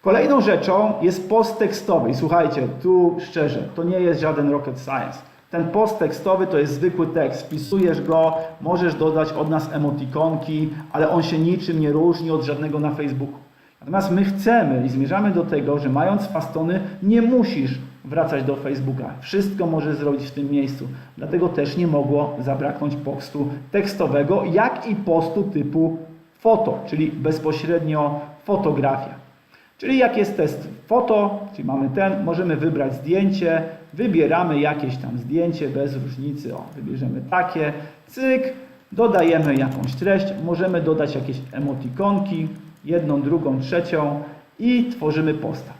Kolejną rzeczą jest post tekstowy. I słuchajcie, tu szczerze, to nie jest żaden rocket science. Ten post tekstowy to jest zwykły tekst, wpisujesz go, możesz dodać od nas emotikonki, ale on się niczym nie różni od żadnego na Facebooku. Natomiast my chcemy i zmierzamy do tego, że mając fastony nie musisz wracać do Facebooka. Wszystko możesz zrobić w tym miejscu. Dlatego też nie mogło zabraknąć postu tekstowego, jak i postu typu foto, czyli bezpośrednio fotografia. Czyli jak jest test foto, czyli mamy ten, możemy wybrać zdjęcie, wybieramy jakieś tam zdjęcie bez różnicy, wybierzemy takie, cyk, dodajemy jakąś treść, możemy dodać jakieś emotikonki, jedną, drugą, trzecią i tworzymy posta.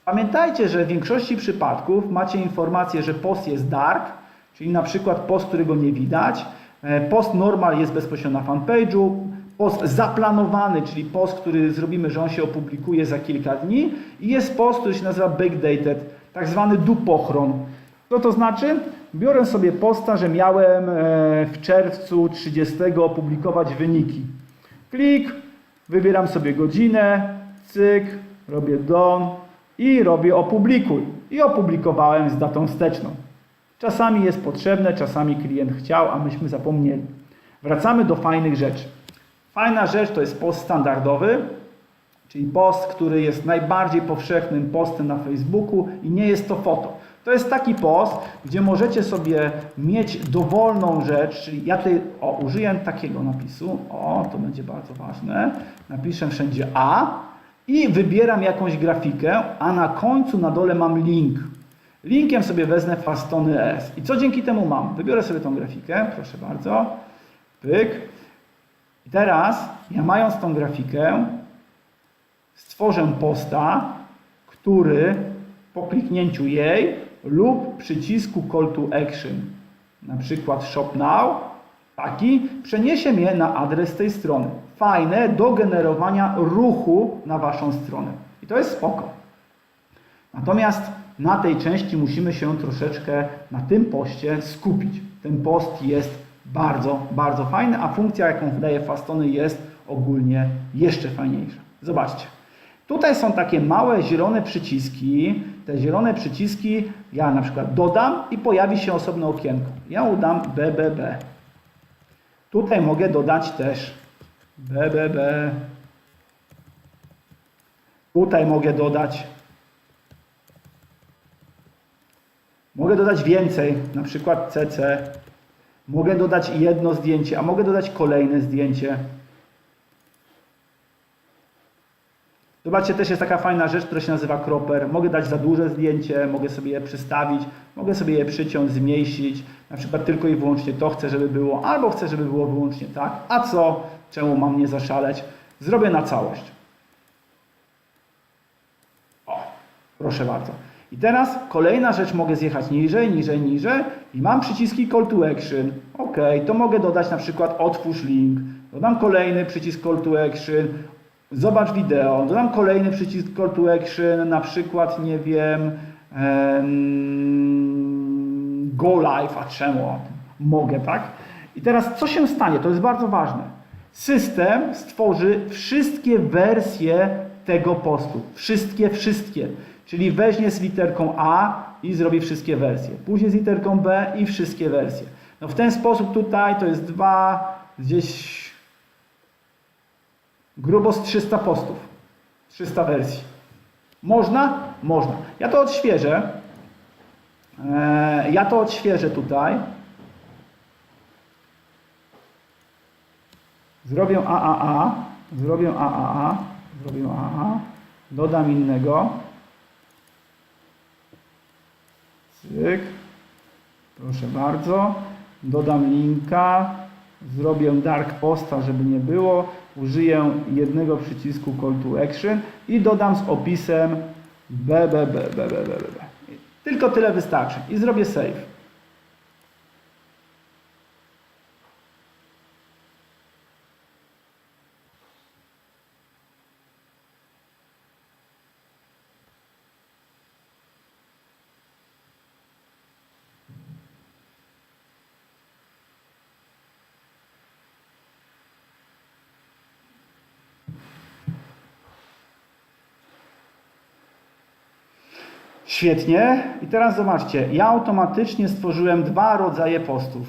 Pamiętajcie, że w większości przypadków macie informację, że post jest dark, czyli na przykład post, którego nie widać, post normal jest bezpośrednio na fanpage'u, post zaplanowany, czyli post, który zrobimy, że on się opublikuje za kilka dni i jest post, który się nazywa backdated, tak zwany dupochron. Co to znaczy? Biorę sobie posta, że miałem w czerwcu 30 opublikować wyniki. Klik, wybieram sobie godzinę, cyk, robię done i robię opublikuj. I opublikowałem z datą wsteczną. Czasami jest potrzebne, czasami klient chciał, a myśmy zapomnieli. Wracamy do fajnych rzeczy. Fajna rzecz to jest post standardowy, czyli post, który jest najbardziej powszechnym postem na Facebooku i nie jest to foto. To jest taki post, gdzie możecie sobie mieć dowolną rzecz, czyli ja tutaj użyję takiego napisu, to będzie bardzo ważne, napiszę wszędzie A i wybieram jakąś grafikę, a na końcu na dole mam link. Linkiem sobie wezmę Fastony S. I co dzięki temu mam? Wybiorę sobie tą grafikę, proszę bardzo, pyk. I teraz ja mając tą grafikę stworzę posta, który po kliknięciu jej lub przycisku Call to Action, na przykład Shop Now, taki, przeniesie mnie na adres tej strony. Fajne do generowania ruchu na Waszą stronę. I to jest spoko. Natomiast na tej części musimy się troszeczkę na tym poście skupić. Ten post jest bardzo, bardzo fajny, a funkcja, jaką wydaje Fastony, jest ogólnie jeszcze fajniejsza. Zobaczcie. Tutaj są takie małe zielone przyciski. Te zielone przyciski ja na przykład dodam i pojawi się osobne okienko. Ja udam BBB. Tutaj mogę dodać też BBB. Tutaj mogę dodać więcej, na przykład CC. Mogę dodać jedno zdjęcie, a mogę dodać kolejne zdjęcie. Zobaczcie, też jest taka fajna rzecz, która się nazywa cropper. Mogę dać za duże zdjęcie, mogę sobie je przystawić, mogę sobie je przyciąć, zmniejszyć. Na przykład tylko i wyłącznie to chcę, żeby było, albo chcę, żeby było wyłącznie tak. A co? Czemu mam nie zaszaleć? Zrobię na całość. Proszę bardzo. I teraz kolejna rzecz, mogę zjechać niżej, niżej, niżej i mam przyciski Call to Action. OK, to mogę dodać na przykład otwórz link, dodam kolejny przycisk Call to Action, zobacz wideo, dodam kolejny przycisk Call to Action, na przykład, nie wiem, Go Live, a czemu? Mogę, tak? I teraz co się stanie? To jest bardzo ważne. System stworzy wszystkie wersje tego postu. Wszystkie. Czyli weźmie z literką A i zrobi wszystkie wersje. Później z literką B i wszystkie wersje. No w ten sposób tutaj to jest gdzieś grubo z 300 postów. 300 wersji. Można? Można. Ja to odświeżę tutaj. Zrobię AAA. Dodam innego. Cyk. Proszę bardzo. Dodam linka. Zrobię dark posta, żeby nie było. Użyję jednego przycisku call to action i dodam z opisem BBB. Tylko tyle wystarczy i zrobię save. Świetnie. I teraz zobaczcie, ja automatycznie stworzyłem dwa rodzaje postów.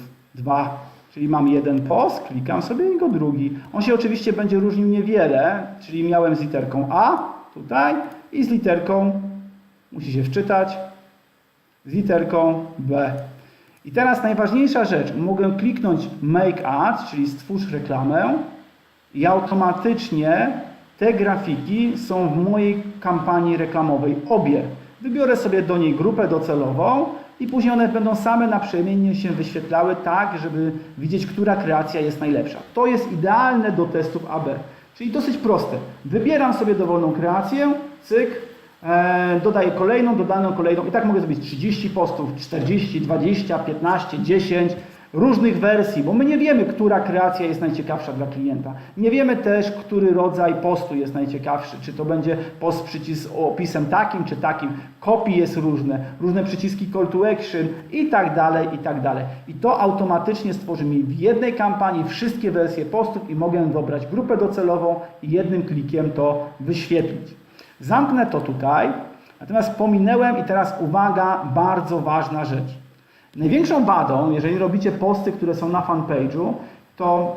Czyli mam jeden post, klikam sobie i go drugi. On się oczywiście będzie różnił niewiele, czyli miałem z literką A tutaj i z literką, musi się wczytać, z literką B. I teraz najważniejsza rzecz, mogę kliknąć Make Ad, czyli stwórz reklamę i automatycznie te grafiki są w mojej kampanii reklamowej, obie. Wybiorę sobie do niej grupę docelową i później one będą same naprzemiennie się wyświetlały tak, żeby widzieć, która kreacja jest najlepsza. To jest idealne do testów AB. Czyli dosyć proste. Wybieram sobie dowolną kreację, cyk, dodaję kolejną i tak mogę zrobić 30 postów, 40, 20, 15, 10 różnych wersji, bo my nie wiemy, która kreacja jest najciekawsza dla klienta. Nie wiemy też, który rodzaj postu jest najciekawszy, czy to będzie post z opisem takim, czy takim. Copy jest różne przyciski call to action i tak dalej, i tak dalej. I to automatycznie stworzy mi w jednej kampanii wszystkie wersje postów i mogę dobrać grupę docelową i jednym klikiem to wyświetlić. Zamknę to tutaj, natomiast pominęłem i teraz uwaga, bardzo ważna rzecz. Największą wadą, jeżeli robicie posty, które są na fanpage'u, to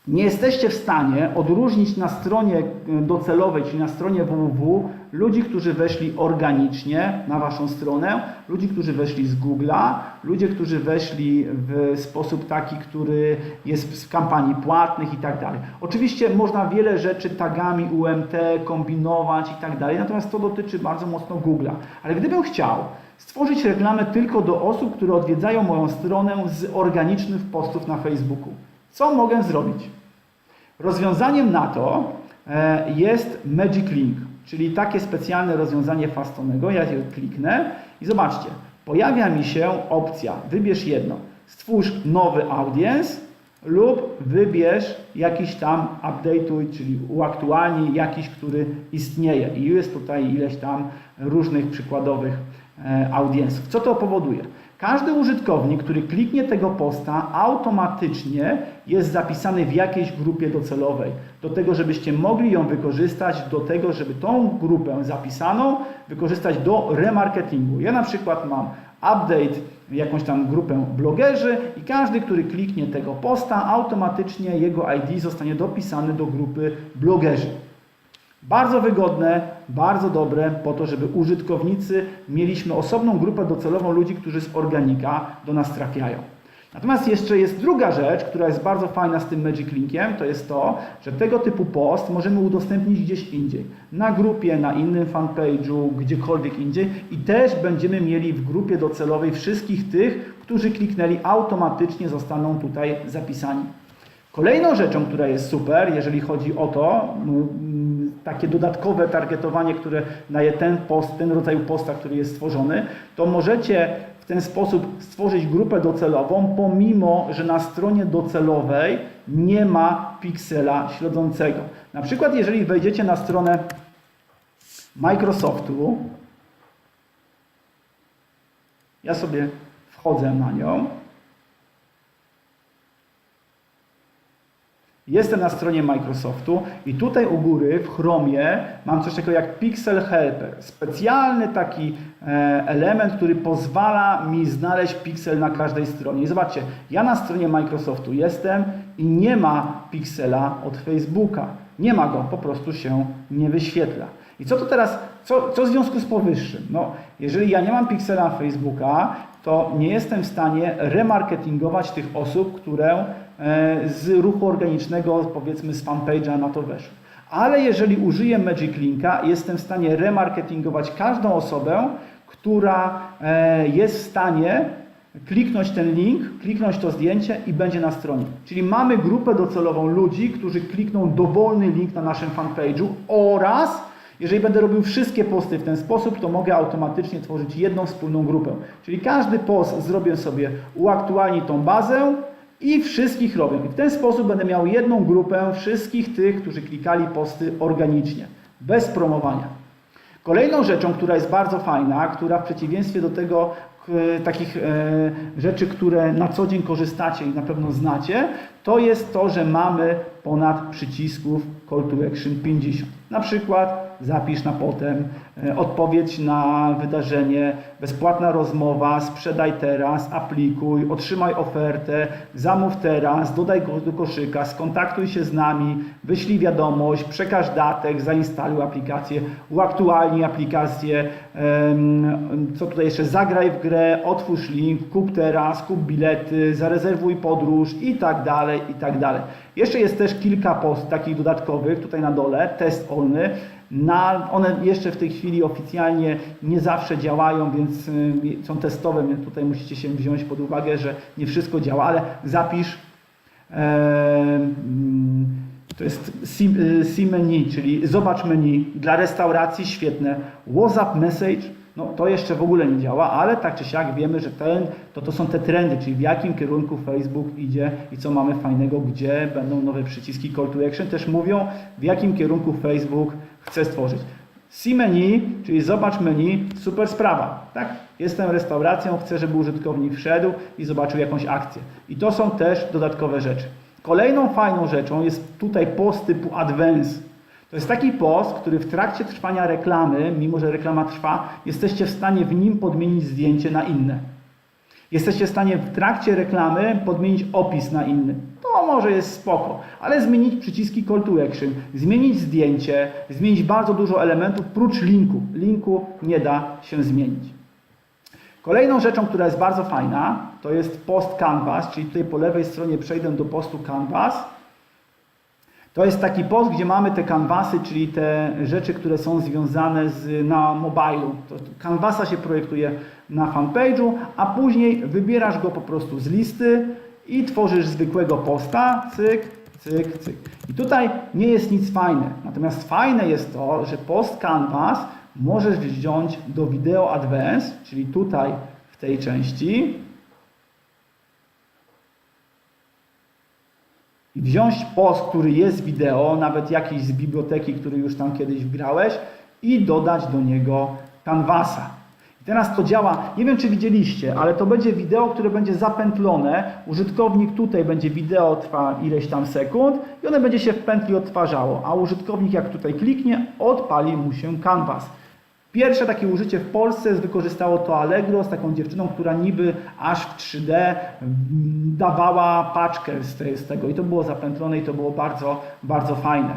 nie jesteście w stanie odróżnić na stronie docelowej, czyli na stronie www, ludzi, którzy weszli organicznie na Waszą stronę, ludzi, którzy weszli z Google'a, ludzie, którzy weszli w sposób taki, który jest z kampanii płatnych i tak dalej. Oczywiście można wiele rzeczy tagami UMT kombinować i tak dalej, natomiast to dotyczy bardzo mocno Google'a. Ale gdybym chciał stworzyć reklamę tylko do osób, które odwiedzają moją stronę z organicznych postów na Facebooku, co mogę zrobić? Rozwiązaniem na to jest Magic Link, czyli takie specjalne rozwiązanie Fastonego. Ja je kliknę i zobaczcie, pojawia mi się opcja, wybierz jedno, stwórz nowy audience lub wybierz jakiś tam update'uj, czyli uaktualnij jakiś, który istnieje. I jest tutaj ileś tam różnych przykładowych audience'ów. Co to powoduje? Każdy użytkownik, który kliknie tego posta, automatycznie jest zapisany w jakiejś grupie docelowej. Do tego, żebyście mogli ją wykorzystać, do tego, żeby tą grupę zapisaną wykorzystać do remarketingu. Ja na przykład mam update, jakąś tam grupę blogerzy i każdy, który kliknie tego posta, automatycznie jego ID zostanie dopisany do grupy blogerzy. Bardzo wygodne, bardzo dobre po to, żeby użytkownicy mieliśmy osobną grupę docelową ludzi, którzy z organika do nas trafiają. Natomiast jeszcze jest druga rzecz, która jest bardzo fajna z tym Magic Linkiem, to jest to, że tego typu post możemy udostępnić gdzieś indziej. Na grupie, na innym fanpage'u, gdziekolwiek indziej i też będziemy mieli w grupie docelowej wszystkich tych, którzy kliknęli, automatycznie zostaną tutaj zapisani. Kolejną rzeczą, która jest super, jeżeli chodzi o to, takie dodatkowe targetowanie, które daje ten rodzaj posta, który jest stworzony, to możecie w ten sposób stworzyć grupę docelową, pomimo że na stronie docelowej nie ma piksela śledzącego. Na przykład jeżeli wejdziecie na stronę Microsoftu, ja sobie wchodzę na nią, jestem na stronie Microsoftu i tutaj u góry w Chromie mam coś takiego jak Pixel Helper. Specjalny taki element, który pozwala mi znaleźć piksel na każdej stronie. I zobaczcie, ja na stronie Microsoftu jestem i nie ma piksela od Facebooka. Nie ma go, po prostu się nie wyświetla. I co to teraz, co w związku z powyższym? No, jeżeli ja nie mam piksela Facebooka, to nie jestem w stanie remarketingować tych osób, które z ruchu organicznego, powiedzmy z fanpage'a na to weszły. Ale jeżeli użyję Magic Linka, jestem w stanie remarketingować każdą osobę, która jest w stanie kliknąć ten link, kliknąć to zdjęcie i będzie na stronie. Czyli mamy grupę docelową ludzi, którzy klikną dowolny link na naszym fanpage'u oraz jeżeli będę robił wszystkie posty w ten sposób, to mogę automatycznie tworzyć jedną wspólną grupę. Czyli każdy post zrobię sobie, uaktualnię tą bazę i wszystkich robię. I w ten sposób będę miał jedną grupę wszystkich tych, którzy klikali posty organicznie, bez promowania. Kolejną rzeczą, która jest bardzo fajna, która w przeciwieństwie do tego takich rzeczy, które na co dzień korzystacie i na pewno znacie, to jest to, że mamy ponad przycisków Call to Action 50. Na przykład zapisz na potem, odpowiedź na wydarzenie, bezpłatna rozmowa, sprzedaj teraz, aplikuj, otrzymaj ofertę, zamów teraz, dodaj go do koszyka, skontaktuj się z nami, wyślij wiadomość, przekaż datek, zainstaluj aplikację, uaktualnij aplikację, co tutaj jeszcze, zagraj w grę, otwórz link, kup teraz, kup bilety, zarezerwuj podróż i tak dalej, i tak dalej. Jeszcze jest też kilka post takich dodatkowych, tutaj na dole, test only. One jeszcze w tej chwili oficjalnie nie zawsze działają, więc są testowe, więc tutaj musicie się wziąć pod uwagę, że nie wszystko działa, ale zapisz, to jest see menu, czyli zobacz menu, dla restauracji świetne, WhatsApp message, no to jeszcze w ogóle nie działa, ale tak czy siak wiemy, że to są te trendy, czyli w jakim kierunku Facebook idzie i co mamy fajnego, gdzie będą nowe przyciski Call to Action, też mówią w jakim kierunku Facebook chce stworzyć. See menu, czyli zobacz menu, super sprawa, tak? Jestem restauracją, chcę, żeby użytkownik wszedł i zobaczył jakąś akcję. I to są też dodatkowe rzeczy. Kolejną fajną rzeczą jest tutaj post typu Advance. To jest taki post, który w trakcie trwania reklamy, mimo że reklama trwa, jesteście w stanie w nim podmienić zdjęcie na inne. Jesteście w stanie w trakcie reklamy podmienić opis na inny. To może jest spoko, ale zmienić przyciski Call to Action, zmienić zdjęcie, zmienić bardzo dużo elementów prócz linku. Linku nie da się zmienić. Kolejną rzeczą, która jest bardzo fajna, to jest post Canvas, czyli tutaj po lewej stronie przejdę do postu Canvas. To jest taki post, gdzie mamy te canvasy, czyli te rzeczy, które są związane na mobilu. Canvasa się projektuje na fanpage'u, a później wybierasz go po prostu z listy i tworzysz zwykłego posta, cyk, cyk, cyk. I tutaj nie jest nic fajne. Natomiast fajne jest to, że post Canvas możesz wziąć do Video Advanced, czyli tutaj w tej części, i wziąć post, który jest wideo, nawet jakiś z biblioteki, który już tam kiedyś wgrałeś i dodać do niego Canvasa. I teraz to działa, nie wiem czy widzieliście, ale to będzie wideo, które będzie zapętlone. Użytkownik tutaj będzie wideo, trwa ileś tam sekund i one będzie się w pętli odtwarzało, a użytkownik jak tutaj kliknie, odpali mu się Canvas. Pierwsze takie użycie w Polsce wykorzystało to Allegro z taką dziewczyną, która niby aż w 3D dawała paczkę z tego i to było zapętlone i to było bardzo, bardzo fajne.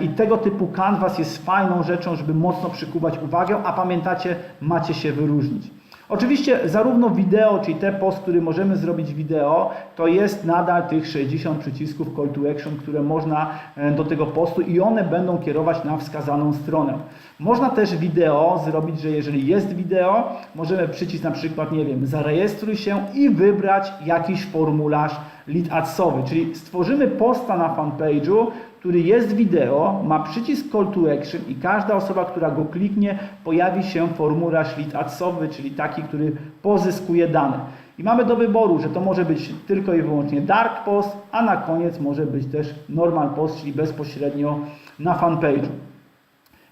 I tego typu Canvas jest fajną rzeczą, żeby mocno przykuwać uwagę, a pamiętacie, macie się wyróżnić. Oczywiście zarówno wideo, czyli te post, który możemy zrobić wideo, to jest nadal tych 60 przycisków Call to Action, które można do tego postu i one będą kierować na wskazaną stronę. Można też wideo zrobić, że jeżeli jest wideo, możemy przycisk na przykład, nie wiem, zarejestruj się i wybrać jakiś formularz lead adsowy, czyli stworzymy posta na fanpage'u, który jest wideo, ma przycisk Call to Action i każda osoba, która go kliknie, pojawi się formularz lead adsowy, czyli taki, który pozyskuje dane. I mamy do wyboru, że to może być tylko i wyłącznie dark post, a na koniec może być też normal post, czyli bezpośrednio na fanpage'u.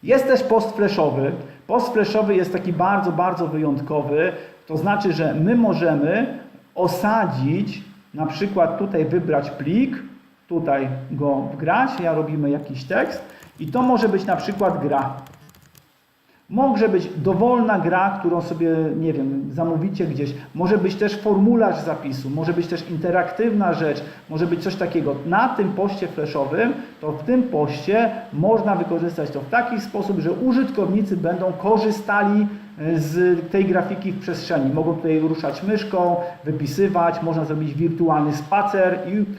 Jest też post flashowy. Post flashowy jest taki bardzo, bardzo wyjątkowy. To znaczy, że my możemy osadzić, na przykład tutaj wybrać plik, tutaj go wgrać, robimy jakiś tekst i to może być na przykład gra. Może być dowolna gra, którą sobie, nie wiem, zamówicie gdzieś. Może być też formularz zapisu, może być też interaktywna rzecz, może być coś takiego. Na tym poście flashowym, to w tym poście można wykorzystać to w taki sposób, że użytkownicy będą korzystali z tej grafiki w przestrzeni. Mogą tutaj ruszać myszką, wypisywać, można zrobić wirtualny spacer i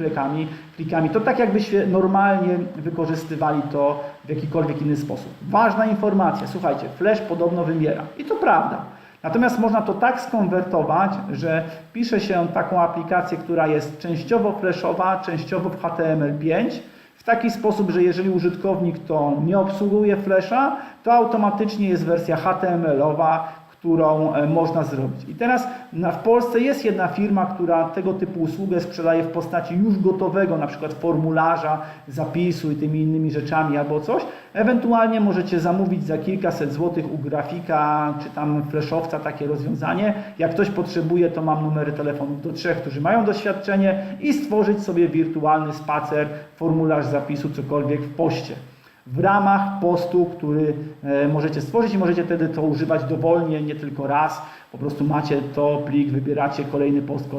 klikami. To tak jakbyście normalnie wykorzystywali to w jakikolwiek inny sposób. Ważna informacja, słuchajcie, Flash podobno wymiera. I to prawda. Natomiast można to tak skonwertować, że pisze się taką aplikację, która jest częściowo flashowa, częściowo w HTML5, w taki sposób, że jeżeli użytkownik to nie obsługuje Flasha, to automatycznie jest wersja HTML-owa, którą można zrobić. I teraz w Polsce jest jedna firma, która tego typu usługę sprzedaje w postaci już gotowego, na przykład formularza, zapisu i tymi innymi rzeczami albo coś. Ewentualnie możecie zamówić za kilkaset złotych u grafika czy tam flashowca takie rozwiązanie. Jak ktoś potrzebuje, to mam numery telefonów do 3, którzy mają doświadczenie i stworzyć sobie wirtualny spacer, formularz zapisu, cokolwiek w poście. W ramach postu, który możecie stworzyć i możecie wtedy to używać dowolnie, nie tylko raz. Po prostu macie to, plik, wybieracie kolejny post,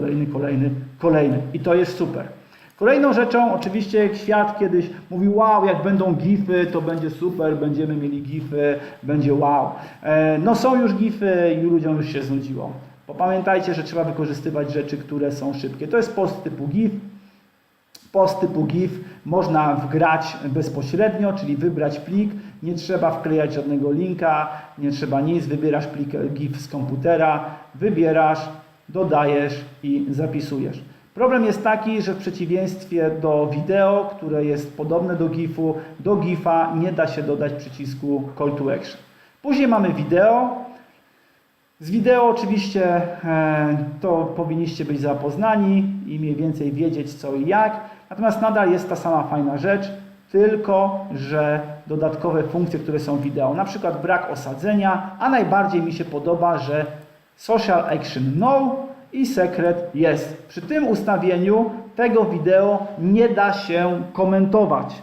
kolejny. I to jest super. Kolejną rzeczą, oczywiście świat kiedyś mówił, wow, jak będą gify, to będzie super, będziemy mieli gify, będzie wow. No są już gify i ludziom już się znudziło. Bo pamiętajcie, że trzeba wykorzystywać rzeczy, które są szybkie. To jest post typu gif. Post typu GIF można wgrać bezpośrednio, czyli wybrać plik, nie trzeba wklejać żadnego linka, nie trzeba nic, wybierasz plik GIF z komputera, wybierasz, dodajesz i zapisujesz. Problem jest taki, że w przeciwieństwie do wideo, które jest podobne do GIF-u, do GIF-a nie da się dodać przycisku Call to Action. Później mamy wideo. Z wideo oczywiście to powinniście być zapoznani i mniej więcej wiedzieć co i jak. Natomiast nadal jest ta sama fajna rzecz, tylko że dodatkowe funkcje, które są w wideo, na przykład brak osadzenia, a najbardziej mi się podoba, że Social Action No i Secret jest. Przy tym ustawieniu tego wideo nie da się komentować.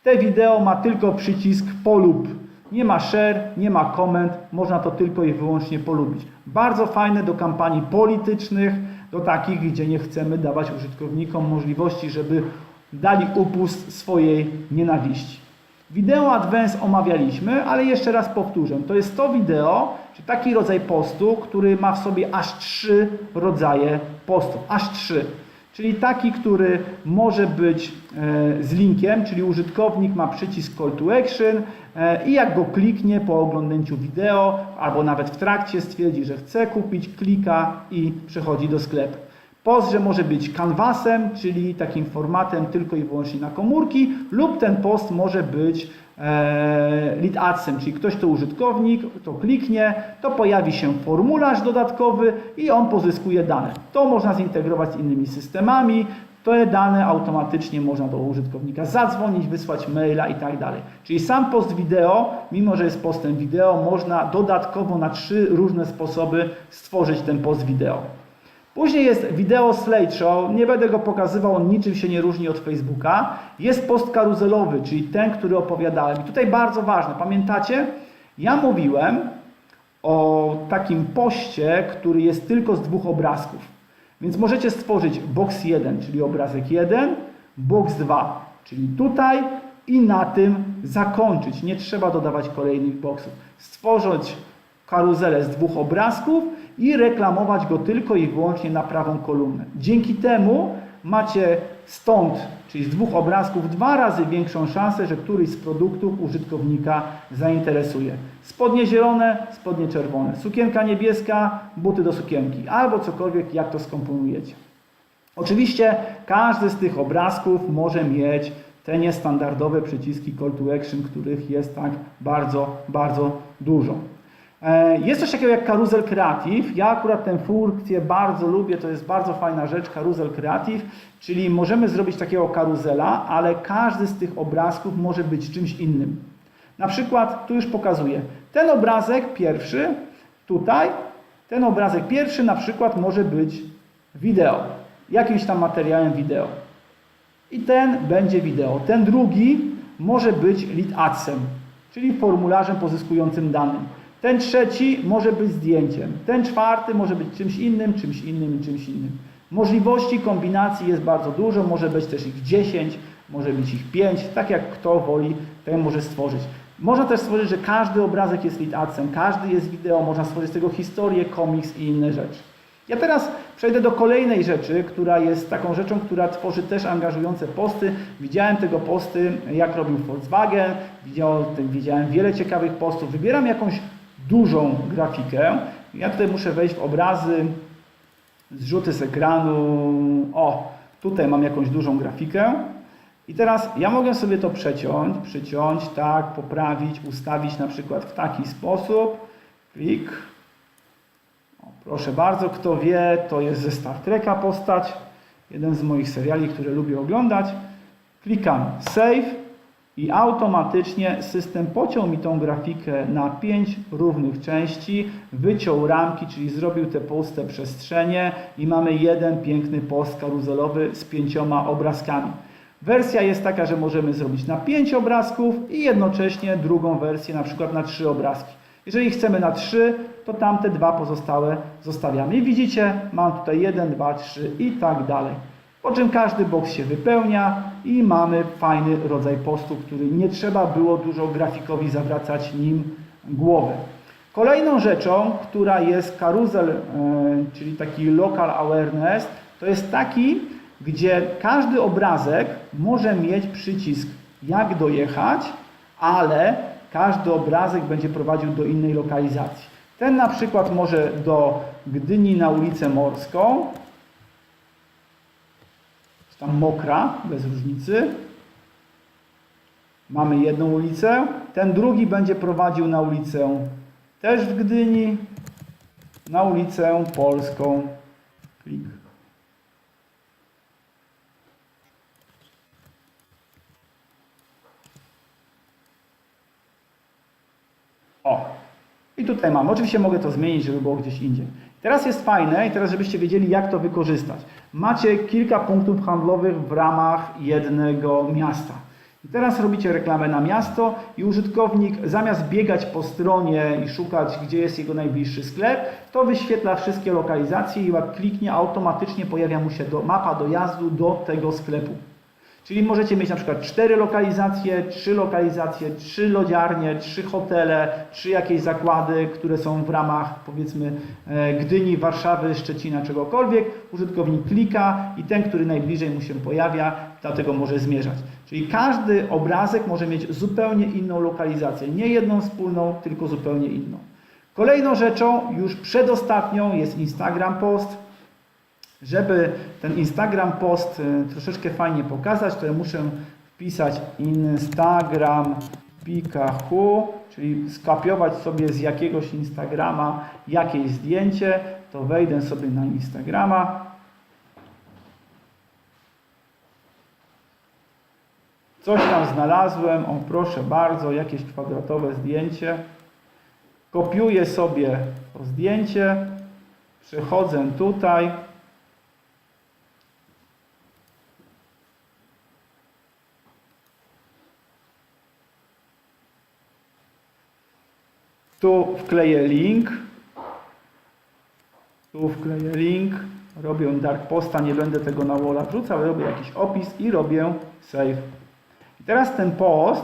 Te wideo ma tylko przycisk polub. Nie ma share, nie ma koment, można to tylko i wyłącznie polubić. Bardzo fajne do kampanii politycznych, do takich, gdzie nie chcemy dawać użytkownikom możliwości, żeby dali upust swojej nienawiści. Wideo Advanced omawialiśmy, ale jeszcze raz powtórzę. To jest to wideo, czy taki rodzaj postu, który ma w sobie aż 3 rodzaje postów. Aż 3. Czyli taki, który może być z linkiem, czyli użytkownik ma przycisk Call to Action i jak go kliknie po oglądnięciu wideo, albo nawet w trakcie stwierdzi, że chce kupić, klika i przechodzi do sklepu. Post, że może być canvasem, czyli takim formatem tylko i wyłącznie na komórki, lub ten post może być lead adsem, czyli ktoś to użytkownik, to kliknie, to pojawi się formularz dodatkowy i on pozyskuje dane. To można zintegrować z innymi systemami, te dane automatycznie można do użytkownika zadzwonić, wysłać maila i tak dalej. Czyli sam post wideo, mimo że jest postem wideo, można dodatkowo na 3 różne sposoby stworzyć ten post wideo. Później jest wideo slideshow, nie będę go pokazywał, on niczym się nie różni od Facebooka. Jest post karuzelowy, czyli ten, który opowiadałem. I tutaj bardzo ważne, pamiętacie? Ja mówiłem o takim poście, który jest tylko z 2 obrazków. Więc możecie stworzyć box 1, czyli obrazek 1, box 2, czyli tutaj i na tym zakończyć. Nie trzeba dodawać kolejnych boxów. Stworzyć karuzelę z 2 obrazków i reklamować go tylko i wyłącznie na prawą kolumnę. Dzięki temu macie stąd, czyli z 2 obrazków, 2 razy większą szansę, że któryś z produktów użytkownika zainteresuje. Spodnie zielone, spodnie czerwone, sukienka niebieska, buty do sukienki, albo cokolwiek, jak to skomponujecie. Oczywiście każdy z tych obrazków może mieć te niestandardowe przyciski Call to Action, których jest tak bardzo, bardzo dużo. Jest coś takiego jak Carousel Creative. Ja akurat tę funkcję bardzo lubię, to jest bardzo fajna rzecz, Carousel Creative, czyli możemy zrobić takiego karuzela, ale każdy z tych obrazków może być czymś innym. Na przykład, tu już pokazuję, ten obrazek pierwszy, tutaj, ten obrazek pierwszy na przykład może być wideo, jakimś tam materiałem wideo. I ten będzie wideo. Ten drugi może być lead adsem, czyli formularzem pozyskującym danym. Ten trzeci może być zdjęciem. Ten czwarty może być czymś innym i czymś innym. Możliwości kombinacji jest bardzo dużo, może być też ich 10, może być ich 5, tak jak kto woli, ten może stworzyć. Można też stworzyć, że każdy obrazek jest lead adsem, każdy jest wideo, można stworzyć z tego historię, komiks i inne rzeczy. Ja teraz przejdę do kolejnej rzeczy, która jest taką rzeczą, która tworzy też angażujące posty. Widziałem tego posty, jak robił Volkswagen, widziałem wiele ciekawych postów. Wybieram jakąś dużą grafikę Ja tutaj muszę wejść w obrazy, zrzuty z ekranu. O, tutaj mam jakąś dużą grafikę. I teraz ja mogę sobie to przyciąć, tak, poprawić, ustawić na przykład w taki sposób. Klik. O, proszę bardzo, kto wie, to jest ze Star Treka postać. Jeden z moich seriali, które lubię oglądać. Klikam Save i automatycznie system pociął mi tą grafikę na 5 równych części, wyciął ramki, czyli zrobił te puste przestrzenie i mamy jeden piękny post karuzelowy z 5 obrazkami. Wersja jest taka, że możemy zrobić na 5 obrazków i jednocześnie drugą wersję na przykład na 3 obrazki. Jeżeli chcemy na 3, to tamte 2 pozostałe zostawiamy. I widzicie, mam tutaj 1, 2, 3 i tak dalej. Po czym każdy boks się wypełnia i mamy fajny rodzaj postu, który nie trzeba było dużo grafikowi zawracać nim głowę. Kolejną rzeczą, która jest karuzel, czyli taki local awareness, to jest taki, gdzie każdy obrazek może mieć przycisk jak dojechać, ale każdy obrazek będzie prowadził do innej lokalizacji. Ten na przykład może do Gdyni na ulicę Morską, tam Mokra, bez różnicy. Mamy jedną ulicę. Ten drugi będzie prowadził na ulicę też w Gdyni, na ulicę Polską. Klik. O, i tutaj mam. Oczywiście mogę to zmienić, żeby było gdzieś indziej. Teraz jest fajne i teraz żebyście wiedzieli, jak to wykorzystać. Macie kilka punktów handlowych w ramach jednego miasta. I teraz robicie reklamę na miasto i użytkownik zamiast biegać po stronie i szukać, gdzie jest jego najbliższy sklep, to wyświetla wszystkie lokalizacje i jak kliknie, automatycznie pojawia mu się mapa dojazdu do tego sklepu. Czyli możecie mieć na przykład 4 lokalizacje, 3 lokalizacje, 3 lodziarnie, 3 hotele, 3 jakieś zakłady, które są w ramach powiedzmy Gdyni, Warszawy, Szczecina, czegokolwiek. Użytkownik klika i ten, który najbliżej mu się pojawia, dlatego może zmierzać. Czyli każdy obrazek może mieć zupełnie inną lokalizację. Nie jedną wspólną, tylko zupełnie inną. Kolejną rzeczą, już przedostatnią, jest Instagram Post. Żeby ten Instagram Post troszeczkę fajnie pokazać, to ja muszę wpisać Instagram Pikachu, czyli skopiować sobie z jakiegoś Instagrama jakieś zdjęcie, to wejdę sobie na Instagrama. Coś tam znalazłem, o proszę bardzo, jakieś kwadratowe zdjęcie. Kopiuję sobie to zdjęcie, przechodzę tutaj. Tu wkleję link, robię dark posta, nie będę tego na walla wrzucał, robię jakiś opis i robię save. I teraz ten post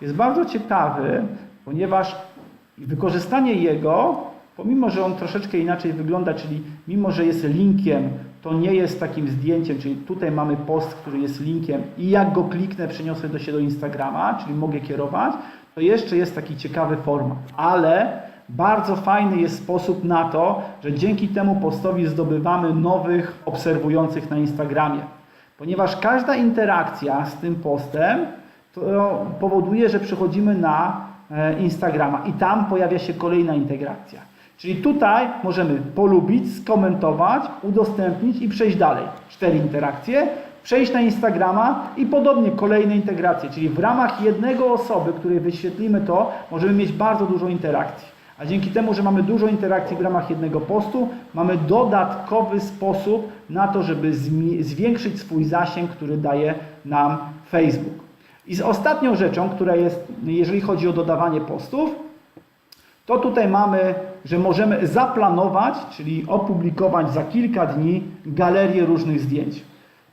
jest bardzo ciekawy, ponieważ wykorzystanie jego, pomimo że on troszeczkę inaczej wygląda, czyli mimo że jest linkiem, to nie jest takim zdjęciem, czyli tutaj mamy post, który jest linkiem i jak go kliknę, przeniosę się do Instagrama, czyli mogę kierować, to jeszcze jest taki ciekawy format, ale bardzo fajny jest sposób na to, że dzięki temu postowi zdobywamy nowych obserwujących na Instagramie. Ponieważ każda interakcja z tym postem to powoduje, że przechodzimy na Instagrama i tam pojawia się kolejna interakcja. Czyli tutaj możemy polubić, skomentować, udostępnić i przejść dalej. 4 interakcje. Przejść na Instagrama i podobnie kolejne integracje, czyli w ramach jednego osoby, której wyświetlimy to, możemy mieć bardzo dużo interakcji. A dzięki temu, że mamy dużo interakcji w ramach jednego postu, mamy dodatkowy sposób na to, żeby zwiększyć swój zasięg, który daje nam Facebook. I z ostatnią rzeczą, która jest, jeżeli chodzi o dodawanie postów, to tutaj mamy, że możemy zaplanować, czyli opublikować za kilka dni galerię różnych zdjęć.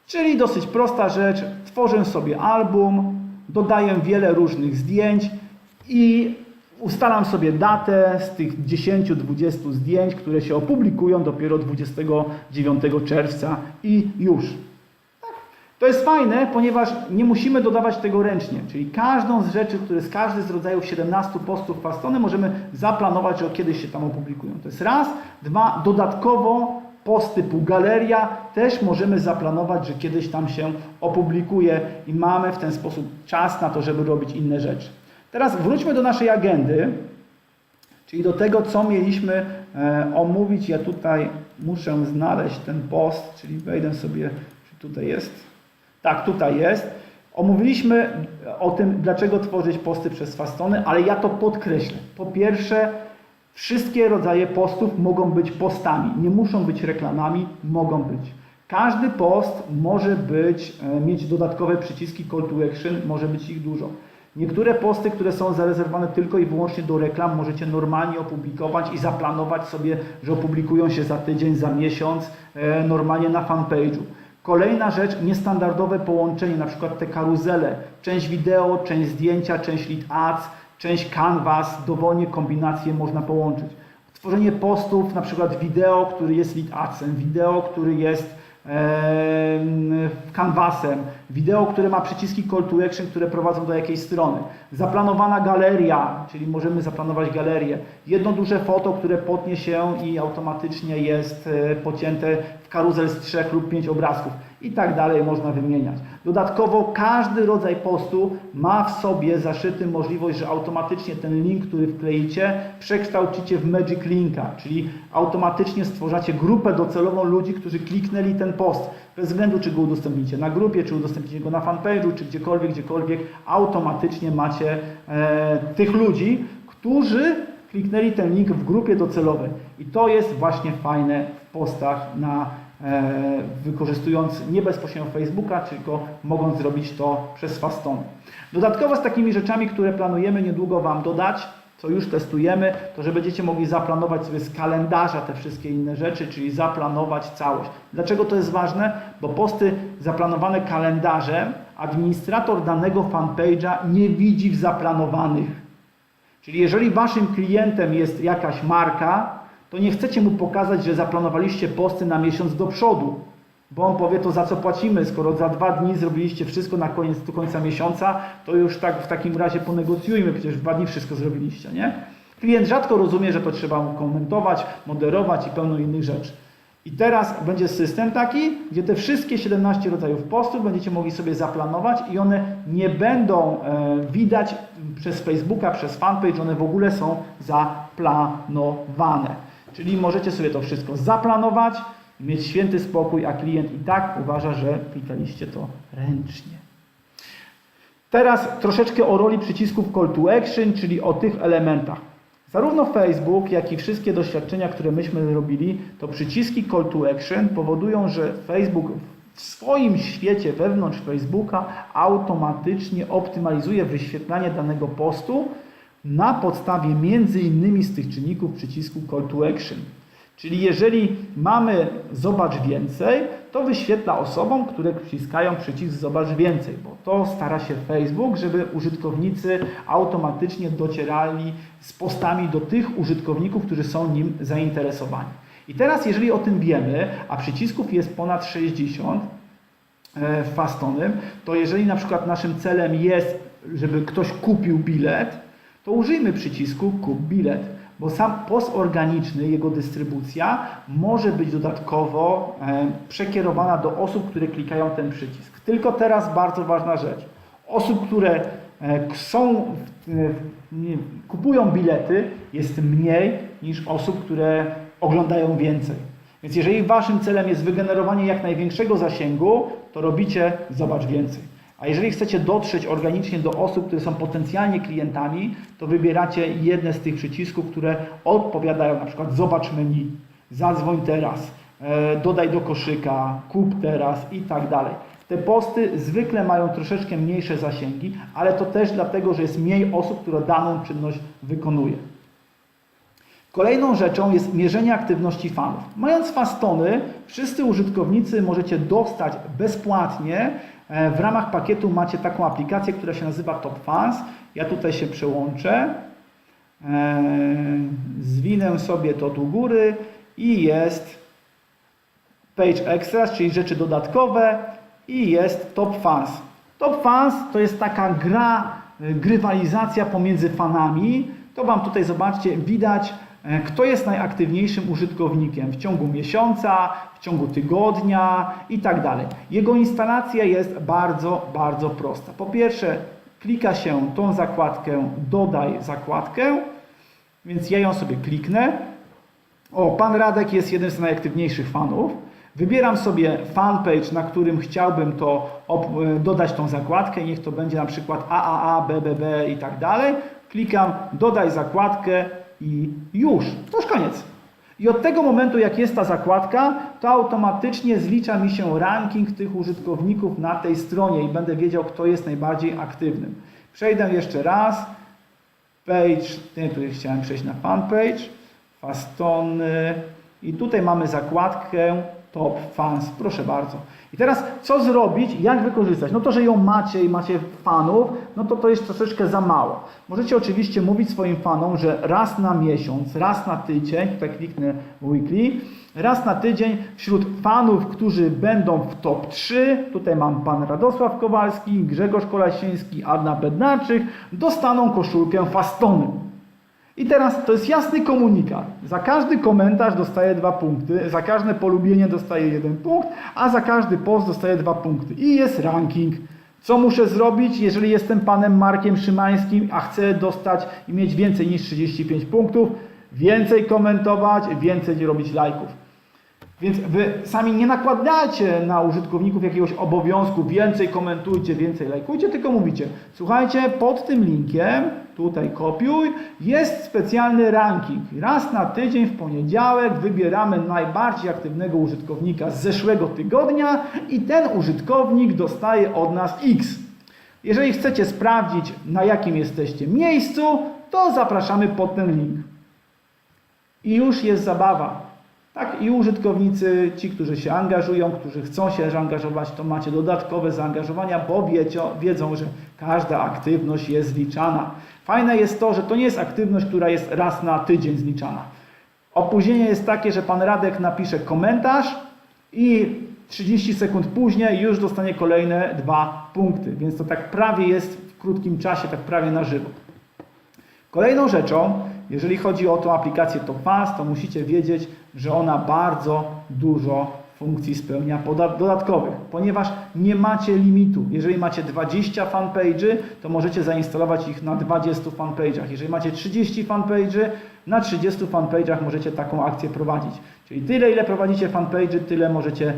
Czyli dosyć prosta rzecz, tworzę sobie album, dodaję wiele różnych zdjęć i ustalam sobie datę z tych 10-20 zdjęć, które się opublikują dopiero 29 czerwca i już. To jest fajne, ponieważ nie musimy dodawać tego ręcznie, czyli każdą z rzeczy, każdy z rodzajów 17 postów Fastony możemy zaplanować, że kiedyś się tam opublikują. To jest raz. Dwa, dodatkowo post typu galeria też możemy zaplanować, że kiedyś tam się opublikuje i mamy w ten sposób czas na to, żeby robić inne rzeczy. Teraz wróćmy do naszej agendy, czyli do tego, co mieliśmy omówić. Ja tutaj muszę znaleźć ten post, czyli wejdę sobie, czy tutaj jest. Tak, tutaj jest. Omówiliśmy o tym, dlaczego tworzyć posty przez Fastony, ale ja to podkreślę. Po pierwsze, wszystkie rodzaje postów mogą być postami, nie muszą być reklamami, mogą być. Każdy post może mieć dodatkowe przyciski call to action, może być ich dużo. Niektóre posty, które są zarezerwowane tylko i wyłącznie do reklam, możecie normalnie opublikować i zaplanować sobie, że opublikują się za tydzień, za miesiąc, normalnie na fanpage'u. Kolejna rzecz, niestandardowe połączenie, na przykład te karuzele, część wideo, część zdjęcia, część lead ads, część canvas, dowolnie kombinacje można połączyć. Tworzenie postów, na przykład wideo, który jest lead adsem, wideo, który jest canvasem, wideo, które ma przyciski call to action, które prowadzą do jakiejś strony. Zaplanowana galeria, czyli możemy zaplanować galerię. Jedno duże foto, które potnie się i automatycznie jest pocięte w karuzel z 3 lub 5 obrazków i tak dalej można wymieniać. Dodatkowo każdy rodzaj postu ma w sobie zaszyty możliwość, że automatycznie ten link, który wkleicie, przekształcicie w Magic Linka, czyli automatycznie stworzacie grupę docelową ludzi, którzy kliknęli ten post. Bez względu, czy go udostępnicie na grupie, czy udostępnicie go na fanpage'u, czy gdziekolwiek, automatycznie macie tych ludzi, którzy kliknęli ten link w grupie docelowej. I to jest właśnie fajne w postach wykorzystując nie bezpośrednio Facebooka, tylko mogąc zrobić to przez Fastony. Dodatkowo z takimi rzeczami, które planujemy niedługo Wam dodać, co już testujemy, to że będziecie mogli zaplanować sobie z kalendarza te wszystkie inne rzeczy, czyli zaplanować całość. Dlaczego to jest ważne? Bo posty zaplanowane kalendarzem administrator danego fanpage'a nie widzi w zaplanowanych. Czyli jeżeli Waszym klientem jest jakaś marka, to nie chcecie mu pokazać, że zaplanowaliście posty na miesiąc do przodu, bo on powie, to za co płacimy, skoro za 2 dni zrobiliście wszystko do końca miesiąca, to już tak w takim razie ponegocjujmy, przecież w 2 dni wszystko zrobiliście, nie? Klient rzadko rozumie, że to trzeba mu komentować, moderować i pełno innych rzeczy. I teraz będzie system taki, gdzie te wszystkie 17 rodzajów postów będziecie mogli sobie zaplanować i one nie będą widać przez Facebooka, przez fanpage, one w ogóle są zaplanowane. Czyli możecie sobie to wszystko zaplanować, mieć święty spokój, a klient i tak uważa, że klikaliście to ręcznie. Teraz troszeczkę o roli przycisków call to action, czyli o tych elementach. Zarówno Facebook, jak i wszystkie doświadczenia, które myśmy robili, to przyciski call to action powodują, że Facebook w swoim świecie wewnątrz Facebooka automatycznie optymalizuje wyświetlanie danego postu na podstawie między innymi z tych czynników przycisku call to action. Czyli jeżeli mamy zobacz więcej, to wyświetla osobom, które wciskają przycisk zobacz więcej, bo to stara się Facebook, żeby użytkownicy automatycznie docierali z postami do tych użytkowników, którzy są nim zainteresowani. I teraz jeżeli o tym wiemy, a przycisków jest ponad 60 w Fastonym, to jeżeli na przykład naszym celem jest, żeby ktoś kupił bilet, to użyjmy przycisku kup bilet, bo sam post organiczny, jego dystrybucja może być dodatkowo przekierowana do osób, które klikają ten przycisk. Tylko teraz bardzo ważna rzecz. Osób, które kupują bilety jest mniej niż osób, które oglądają więcej. Więc jeżeli Waszym celem jest wygenerowanie jak największego zasięgu, to robicie zobacz więcej. A jeżeli chcecie dotrzeć organicznie do osób, które są potencjalnie klientami, to wybieracie jedne z tych przycisków, które odpowiadają, na przykład zobacz menu, zadzwoń teraz, dodaj do koszyka, kup teraz i tak dalej. Te posty zwykle mają troszeczkę mniejsze zasięgi, ale to też dlatego, że jest mniej osób, które daną czynność wykonuje. Kolejną rzeczą jest mierzenie aktywności fanów. Mając Fastony, wszyscy użytkownicy możecie dostać bezpłatnie. W ramach pakietu macie taką aplikację, która się nazywa Top Fans. Ja tutaj się przełączę. Zwinę sobie to do góry i jest Page Extras, czyli rzeczy dodatkowe. i jest Top Fans. Top Fans to jest taka grywalizacja pomiędzy fanami. To Wam tutaj, zobaczcie, widać, kto jest najaktywniejszym użytkownikiem w ciągu miesiąca, w ciągu tygodnia i tak dalej. Jego instalacja jest bardzo, bardzo prosta. Po pierwsze, klika się tą zakładkę, dodaj zakładkę, więc ja ją sobie kliknę. O, pan Radek jest jednym z najaktywniejszych fanów. Wybieram sobie fanpage, na którym chciałbym dodać tą zakładkę. Niech to będzie na przykład AAA, BBB i tak dalej. Klikam, dodaj zakładkę i już. To już koniec. I od tego momentu, jak jest ta zakładka, to automatycznie zlicza mi się ranking tych użytkowników na tej stronie i będę wiedział, kto jest najbardziej aktywnym. Przejdę jeszcze raz. Page, tutaj chciałem przejść na fanpage. Fastony. I tutaj mamy zakładkę Top Fans. Proszę bardzo. I teraz co zrobić, jak wykorzystać? No to, że ją macie i macie fanów, no to jest troszeczkę za mało. Możecie oczywiście mówić swoim fanom, że raz na miesiąc, raz na tydzień, tutaj kliknę weekly, raz na tydzień wśród fanów, którzy będą w top 3, tutaj mam pan Radosław Kowalski, Grzegorz Kolasiński, Anna Bednarczyk, dostaną koszulkę Fastony. I teraz to jest jasny komunikat. Za każdy komentarz dostaję 2 punkty, za każde polubienie dostaję 1 punkt, a za każdy post dostaję 2 punkty. I jest ranking. Co muszę zrobić, jeżeli jestem panem Markiem Szymańskim, a chcę dostać i mieć więcej niż 35 punktów? Więcej komentować, więcej robić lajków. Więc wy sami nie nakładacie na użytkowników jakiegoś obowiązku, więcej komentujcie, więcej lajkujcie, tylko mówicie, słuchajcie, pod tym linkiem, tutaj kopiuj, jest specjalny ranking. Raz na tydzień w poniedziałek wybieramy najbardziej aktywnego użytkownika z zeszłego tygodnia i ten użytkownik dostaje od nas X. Jeżeli chcecie sprawdzić, na jakim jesteście miejscu, to zapraszamy pod ten link. I już jest zabawa. Tak, i użytkownicy, ci, którzy się angażują, którzy chcą się zaangażować, to macie dodatkowe zaangażowania, bo wiedzą, że każda aktywność jest zliczana. Fajne jest to, że to nie jest aktywność, która jest raz na tydzień zliczana. Opóźnienie jest takie, że pan Radek napisze komentarz i 30 sekund później już dostanie kolejne 2 punkty. Więc to tak prawie jest w krótkim czasie, tak prawie na żywo. Kolejną rzeczą, jeżeli chodzi o tą aplikację Top Fans, to musicie wiedzieć, że ona bardzo dużo funkcji spełnia dodatkowych, ponieważ nie macie limitu. Jeżeli macie 20 fanpage'y, to możecie zainstalować ich na 20 fanpage'ach. Jeżeli macie 30 fanpage'y, na 30 fanpage'ach możecie taką akcję prowadzić. Czyli tyle, ile prowadzicie fanpage'y, tyle możecie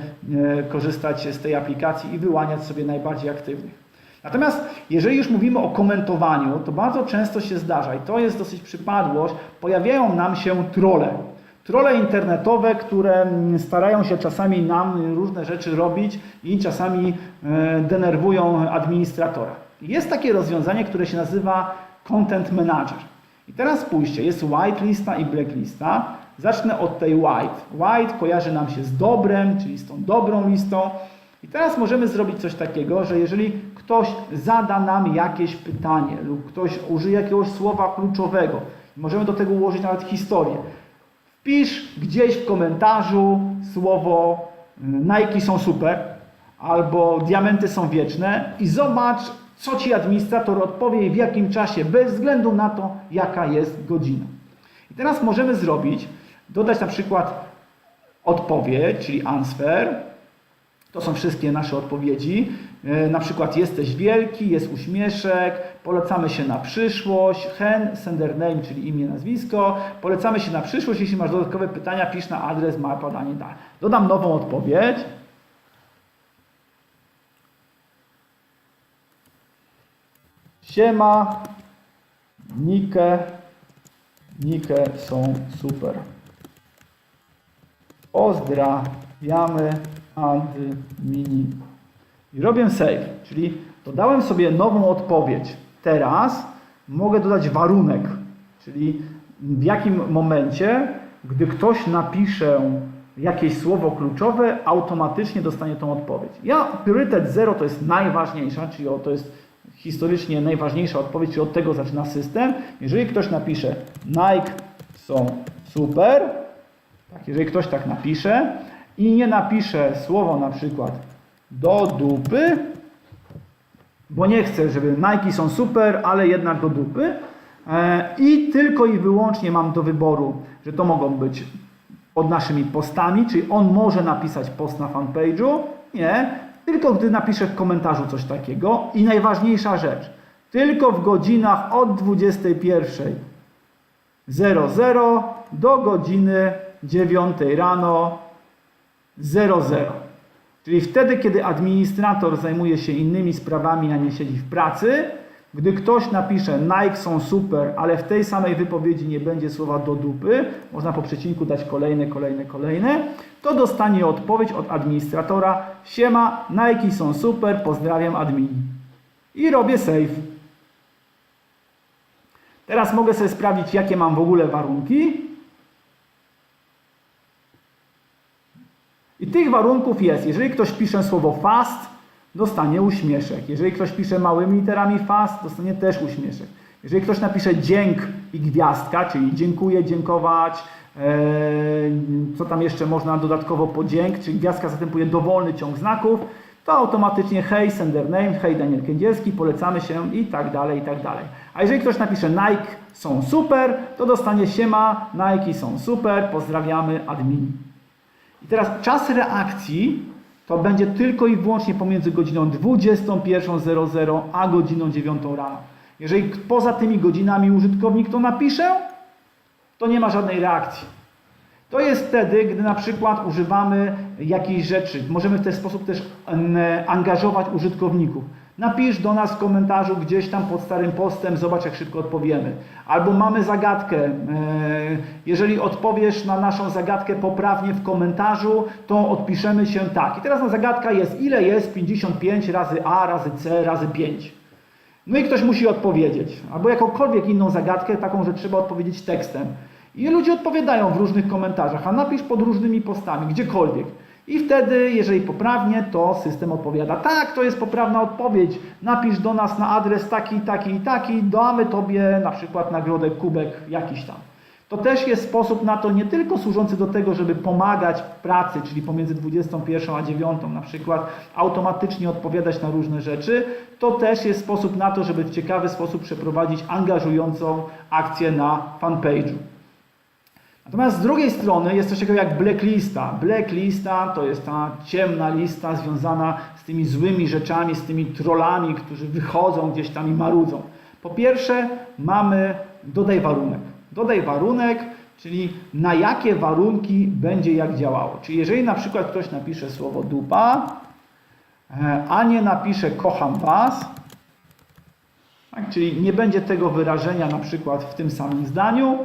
korzystać z tej aplikacji i wyłaniać sobie najbardziej aktywnych. Natomiast jeżeli już mówimy o komentowaniu, to bardzo często się zdarza i to jest dosyć przypadłość, pojawiają nam się trolle. Trolle internetowe, które starają się czasami nam różne rzeczy robić i czasami denerwują administratora. Jest takie rozwiązanie, które się nazywa Content Manager. I teraz spójrzcie, jest white lista i black lista. Zacznę od tej white. White kojarzy nam się z dobrem, czyli z tą dobrą listą. I teraz możemy zrobić coś takiego, że jeżeli ktoś zada nam jakieś pytanie lub ktoś użyje jakiegoś słowa kluczowego, możemy do tego ułożyć nawet historię. Wpisz gdzieś w komentarzu słowo Nike są super albo diamenty są wieczne i zobacz, co Ci administrator odpowie i w jakim czasie, bez względu na to, jaka jest godzina. I teraz możemy dodać na przykład odpowiedź, czyli answer. To są wszystkie nasze odpowiedzi. Na przykład jesteś wielki, jest uśmieszek, polecamy się na przyszłość, hen, sender name, czyli imię, nazwisko. Polecamy się na przyszłość, jeśli masz dodatkowe pytania, pisz na adres, mapa, danie, dalej. Dodam nową odpowiedź. Siema, Nike są super. Pozdrawiamy admini. I robię save, czyli dodałem sobie nową odpowiedź. Teraz mogę dodać warunek, czyli w jakim momencie, gdy ktoś napisze jakieś słowo kluczowe, automatycznie dostanie tą odpowiedź. Priorytet 0 to jest najważniejsza, czyli to jest historycznie najważniejsza odpowiedź, czyli od tego zaczyna system. Jeżeli ktoś napisze Nike są super, tak, jeżeli ktoś tak napisze i nie napisze słowo na przykład do dupy, bo nie chcę, żeby Nike są super, ale jednak do dupy. I tylko i wyłącznie mam do wyboru, że to mogą być pod naszymi postami, czyli on może napisać post na fanpage'u, nie, tylko gdy napisze w komentarzu coś takiego. I najważniejsza rzecz, tylko w godzinach od 21:00 do godziny 9 rano 00. Czyli wtedy, kiedy administrator zajmuje się innymi sprawami, a nie siedzi w pracy, gdy ktoś napisze Nike są super, ale w tej samej wypowiedzi nie będzie słowa do dupy, można po przecinku dać kolejne, to dostanie odpowiedź od administratora: siema, Nike są super, pozdrawiam admini. I robię save. Teraz mogę sobie sprawdzić, jakie mam w ogóle warunki. I tych warunków jest, jeżeli ktoś pisze słowo fast, dostanie uśmieszek. Jeżeli ktoś pisze małymi literami fast, dostanie też uśmieszek. Jeżeli ktoś napisze dzięk i gwiazdka, czyli dziękuję, dziękować, co tam jeszcze można dodatkowo po dzięk, czyli gwiazdka zastępuje dowolny ciąg znaków, to automatycznie hej, sender name, hej Daniel Kędzierski, polecamy się i tak dalej, i tak dalej. A jeżeli ktoś napisze Nike są super, to dostanie siema, Nike są super, pozdrawiamy admini. I teraz czas reakcji to będzie tylko i wyłącznie pomiędzy godziną 21:00 a godziną 9 rano. Jeżeli poza tymi godzinami użytkownik to napisze, to nie ma żadnej reakcji. To jest wtedy, gdy na przykład używamy jakiejś rzeczy. Możemy w ten sposób też angażować użytkowników. Napisz do nas w komentarzu gdzieś tam pod starym postem, zobacz jak szybko odpowiemy. Albo mamy zagadkę. Jeżeli odpowiesz na naszą zagadkę poprawnie w komentarzu, to odpiszemy się tak. I teraz zagadka jest, ile jest 55 razy A razy C razy 5. No i ktoś musi odpowiedzieć. Albo jakąkolwiek inną zagadkę, taką, że trzeba odpowiedzieć tekstem. I ludzie odpowiadają w różnych komentarzach, a napisz pod różnymi postami, gdziekolwiek. I wtedy, jeżeli poprawnie, to system odpowiada: tak, to jest poprawna odpowiedź, napisz do nas na adres taki, taki i taki, damy Tobie na przykład nagrodę, kubek jakiś tam. To też jest sposób na to nie tylko służący do tego, żeby pomagać w pracy, czyli pomiędzy 21 a 9 na przykład automatycznie odpowiadać na różne rzeczy, to też jest sposób na to, żeby w ciekawy sposób przeprowadzić angażującą akcję na fanpage'u. Natomiast z drugiej strony jest coś takiego jak blacklista. Blacklista to jest ta ciemna lista związana z tymi złymi rzeczami, z tymi trollami, którzy wychodzą gdzieś tam i marudzą. Po pierwsze mamy dodaj warunek. Dodaj warunek, czyli na jakie warunki będzie jak działało. Czyli jeżeli na przykład ktoś napisze słowo dupa, a nie napisze kocham was, tak, czyli nie będzie tego wyrażenia na przykład w tym samym zdaniu,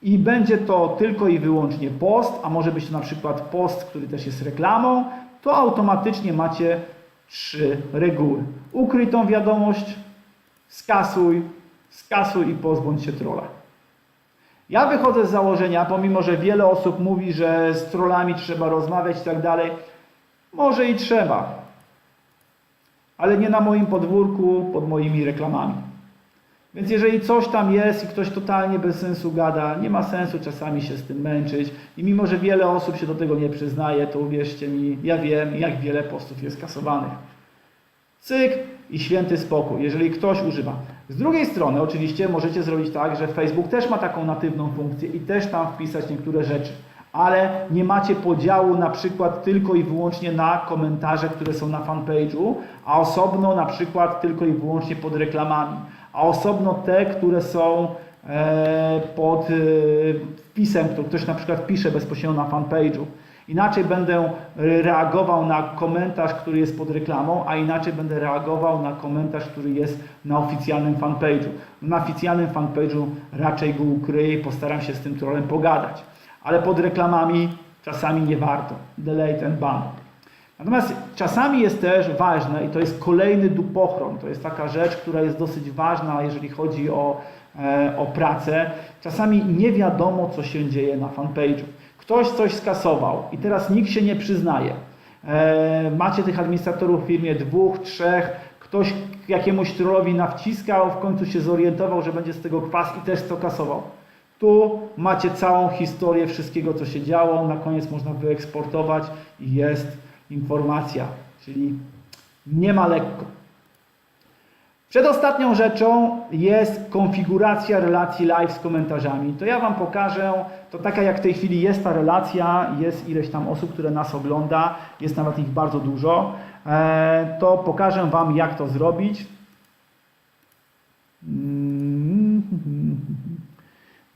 i będzie to tylko i wyłącznie post, a może być to na przykład post, który też jest reklamą, to automatycznie macie 3 reguły. Ukryj tą wiadomość, skasuj i pozbądź się trolla. Ja wychodzę z założenia, pomimo że wiele osób mówi, że z trollami trzeba rozmawiać i tak dalej, może i trzeba, ale nie na moim podwórku, pod moimi reklamami. Więc jeżeli coś tam jest i ktoś totalnie bez sensu gada, nie ma sensu czasami się z tym męczyć. I mimo, że wiele osób się do tego nie przyznaje, to uwierzcie mi, ja wiem, jak wiele postów jest kasowanych. Cyk i święty spokój, jeżeli ktoś używa. Z drugiej strony oczywiście możecie zrobić tak, że Facebook też ma taką natywną funkcję i też tam wpisać niektóre rzeczy. Ale nie macie podziału na przykład tylko i wyłącznie na komentarze, które są na fanpage'u, a osobno na przykład tylko i wyłącznie pod reklamami. A osobno te, które są pod wpisem, który ktoś na przykład pisze bezpośrednio na fanpage'u. Inaczej będę reagował na komentarz, który jest pod reklamą, a inaczej będę reagował na komentarz, który jest na oficjalnym fanpage'u. Na oficjalnym fanpage'u raczej go ukryję i postaram się z tym trollem pogadać. Ale pod reklamami czasami nie warto. Delete and ban. Natomiast czasami jest też ważne, i to jest kolejny dupochron, to jest taka rzecz, która jest dosyć ważna, jeżeli chodzi o pracę. Czasami nie wiadomo, co się dzieje na fanpage'u. Ktoś coś skasował i teraz nikt się nie przyznaje. Macie tych administratorów w firmie 2, 3, ktoś jakiemuś trollowi nawciskał, w końcu się zorientował, że będzie z tego kwas i też to kasował. Tu macie całą historię wszystkiego, co się działo, na koniec można wyeksportować i jest informacja. czyli nie ma lekko. Przedostatnią rzeczą jest konfiguracja relacji live z komentarzami. To ja Wam pokażę, to taka jak w tej chwili jest ta relacja, jest ileś tam osób, które nas ogląda, jest nawet ich bardzo dużo, to pokażę Wam, jak to zrobić.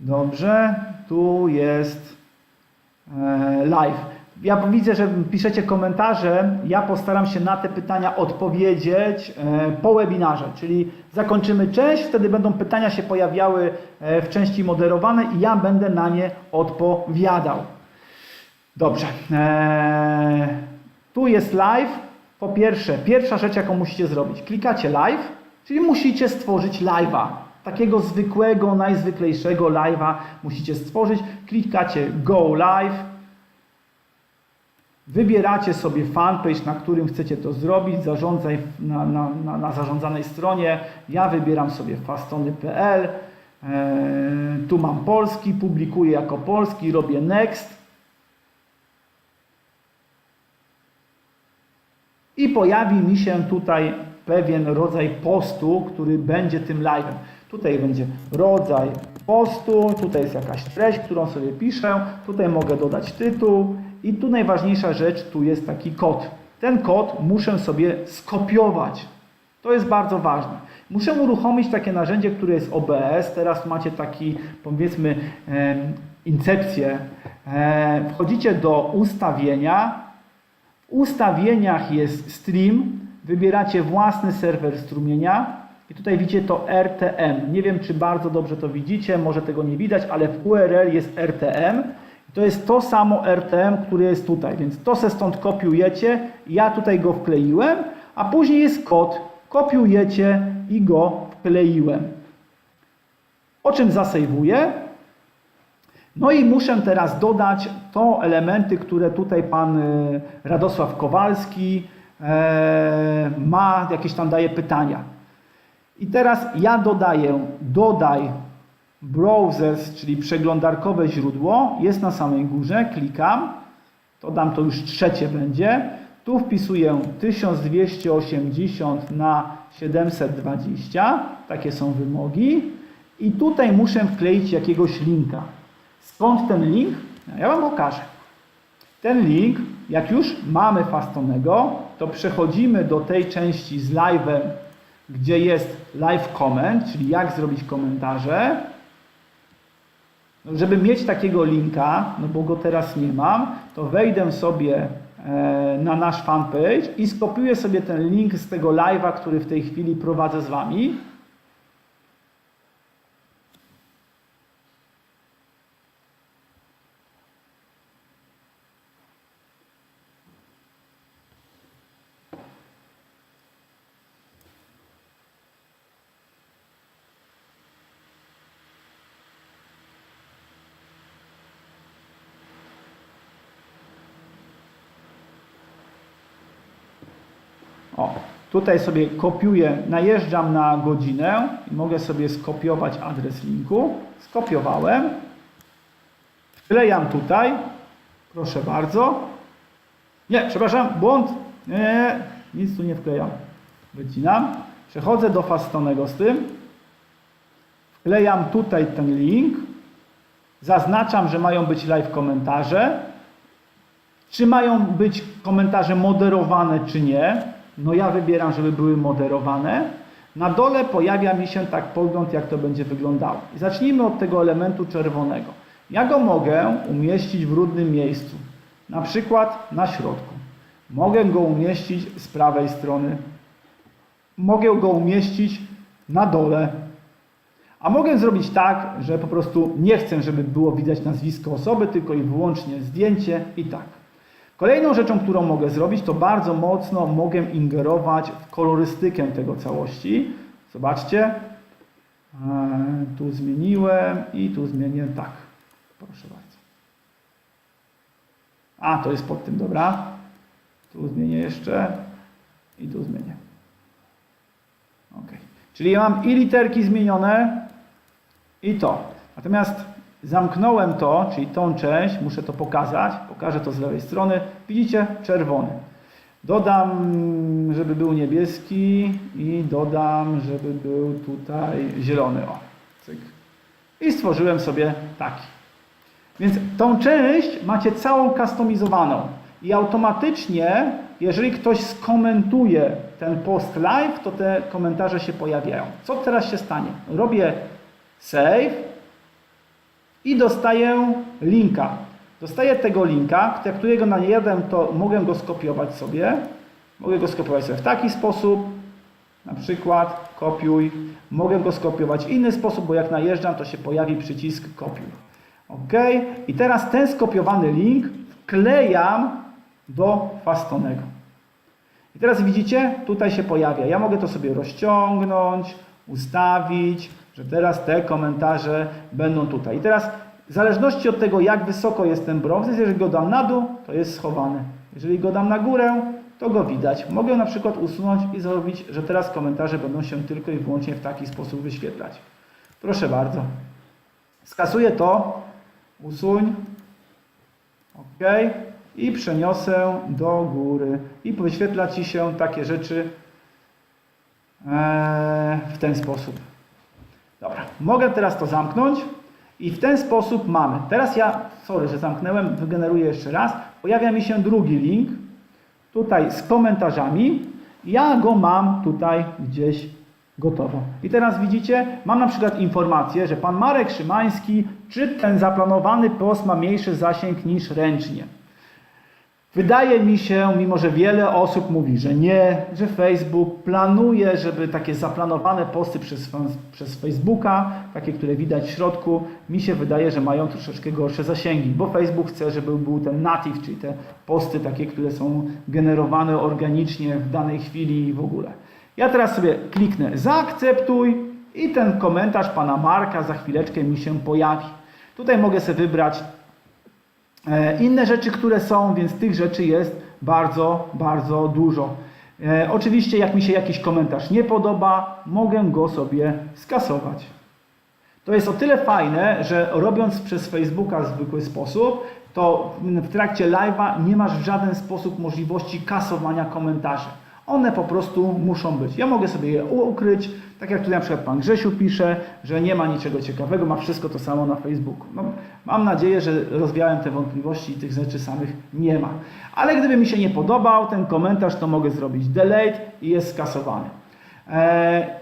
Dobrze, tu jest live. Ja widzę, że piszecie komentarze, ja postaram się na te pytania odpowiedzieć po webinarze, czyli zakończymy część, wtedy będą pytania się pojawiały w części moderowane i ja będę na nie odpowiadał. Dobrze, tu jest live. Po pierwsze, pierwsza rzecz, jaką musicie zrobić, klikacie live, czyli musicie stworzyć live'a. Takiego zwykłego, najzwyklejszego live'a musicie stworzyć. Klikacie Go Live. Wybieracie sobie fanpage, na którym chcecie to zrobić, zarządzaj na zarządzanej stronie. Ja wybieram sobie fastony.pl. Tu mam polski, publikuję jako polski, robię next. I pojawi mi się tutaj pewien rodzaj postu, który będzie tym live'em. Tutaj będzie rodzaj postu, tutaj jest jakaś treść, którą sobie piszę, tutaj mogę dodać tytuł i tu najważniejsza rzecz, tu jest taki kod. Ten kod muszę sobie skopiować. To jest bardzo ważne. Muszę uruchomić takie narzędzie, które jest OBS. Teraz macie taki, powiedzmy, incepcję. Wchodzicie do ustawienia. W ustawieniach jest stream. Wybieracie własny serwer strumienia. I tutaj widzicie to RTM. Nie wiem, czy bardzo dobrze to widzicie, może tego nie widać, ale w URL jest RTM. To jest to samo RTM, które jest tutaj, więc to se stąd kopiujecie. Ja tutaj go wkleiłem, a później jest kod. Kopiujecie i go wkleiłem. O czym zasejwuję? No i muszę teraz dodać to elementy, które tutaj pan Radosław Kowalski ma, jakieś tam daje pytania. I teraz ja dodaję, dodaj browsers, czyli przeglądarkowe źródło, jest na samej górze, klikam, to dam, to już trzecie będzie, tu wpisuję 1280 na 720, takie są wymogi i tutaj muszę wkleić jakiegoś linka. Skąd ten link? Ja Wam pokażę. Ten link, jak już mamy Fastonego, to przechodzimy do tej części z live'em, gdzie jest live comment, czyli jak zrobić komentarze. Żeby mieć takiego linka, no bo go teraz nie mam, to wejdę sobie na nasz fanpage i skopiuję sobie ten link z tego live'a, który w tej chwili prowadzę z Wami. O, tutaj sobie kopiuję, najeżdżam na godzinę i mogę sobie skopiować adres linku. Skopiowałem. Wklejam tutaj. Proszę bardzo. Nie, przepraszam, błąd. Nie, nic tu nie wklejam. Wycinam. Przechodzę do Fastonego z tym. Wklejam tutaj ten link. Zaznaczam, że mają być live komentarze. Czy mają być komentarze moderowane, czy nie? No ja wybieram, żeby były moderowane. Na dole pojawia mi się tak pogląd, jak to będzie wyglądało. I zacznijmy od tego elementu czerwonego. Ja go mogę umieścić w różnym miejscu. Na przykład na środku. Mogę go umieścić z prawej strony. Mogę go umieścić na dole. A mogę zrobić tak, że po prostu nie chcę, żeby było widać nazwisko osoby, tylko i wyłącznie zdjęcie i tak. Kolejną rzeczą, którą mogę zrobić, to bardzo mocno mogę ingerować w kolorystykę tego całości. Zobaczcie, tu zmieniłem i tu zmienię tak. Proszę bardzo. A, to jest pod tym, dobra. Tu zmienię jeszcze i tu zmienię. Ok. Czyli ja mam i literki zmienione i to. Natomiast zamknąłem to, czyli tą część, muszę to pokazać, pokażę to z lewej strony. Widzicie? Czerwony. Dodam, żeby był niebieski i dodam, żeby był tutaj zielony. O, cyk. I stworzyłem sobie taki. Więc tą część macie całą kustomizowaną. I automatycznie, jeżeli ktoś skomentuje ten post live, to te komentarze się pojawiają. Co teraz się stanie? Robię save i dostaję linka. Dostaję tego linka, jak którego najadę, to mogę go skopiować sobie. Mogę go skopiować sobie w taki sposób, na przykład kopiuj. Mogę go skopiować w inny sposób, bo jak najeżdżam, to się pojawi przycisk kopiuj. OK. I teraz ten skopiowany link wklejam do Fastonego. I teraz widzicie, tutaj się pojawia. Ja mogę to sobie rozciągnąć, ustawić, że teraz te komentarze będą tutaj. I teraz w zależności od tego, jak wysoko jest ten browser, jeżeli go dam na dół, to jest schowany. Jeżeli go dam na górę, to go widać. Mogę na przykład usunąć i zrobić, że teraz komentarze będą się tylko i wyłącznie w taki sposób wyświetlać. Proszę bardzo. Skasuję to, usuń, OK i przeniosę do góry i wyświetla Ci się takie rzeczy w ten sposób. Dobra, mogę teraz to zamknąć i w ten sposób mamy. Teraz ja, sorry, że zamknąłem, wygeneruję jeszcze raz. Pojawia mi się drugi link, tutaj z komentarzami. Ja go mam tutaj gdzieś gotowo. I teraz widzicie, mam na przykład informację, że pan Marek Szymański, czy ten zaplanowany post ma mniejszy zasięg niż ręcznie. Wydaje mi się, mimo że wiele osób mówi, że nie, że Facebook planuje, żeby takie zaplanowane posty przez Facebooka, takie, które widać w środku, mi się wydaje, że mają troszeczkę gorsze zasięgi, bo Facebook chce, żeby był ten native, czyli te posty takie, które są generowane organicznie w danej chwili i w ogóle. Ja teraz sobie kliknę zaakceptuj i ten komentarz pana Marka za chwileczkę mi się pojawi. Tutaj mogę sobie wybrać inne rzeczy, które są, więc tych rzeczy jest bardzo, bardzo dużo. Oczywiście jak mi się jakiś komentarz nie podoba, mogę go sobie skasować. To jest o tyle fajne, że robiąc przez Facebooka w zwykły sposób, to w trakcie live'a nie masz w żaden sposób możliwości kasowania komentarzy. One po prostu muszą być. Ja mogę sobie je ukryć, tak jak tutaj na przykład pan Grzesiu pisze, że nie ma niczego ciekawego, ma wszystko to samo na Facebooku. No, mam nadzieję, że rozwiałem te wątpliwości i tych rzeczy samych nie ma. Ale gdyby mi się nie podobał ten komentarz, to mogę zrobić delete i jest skasowany.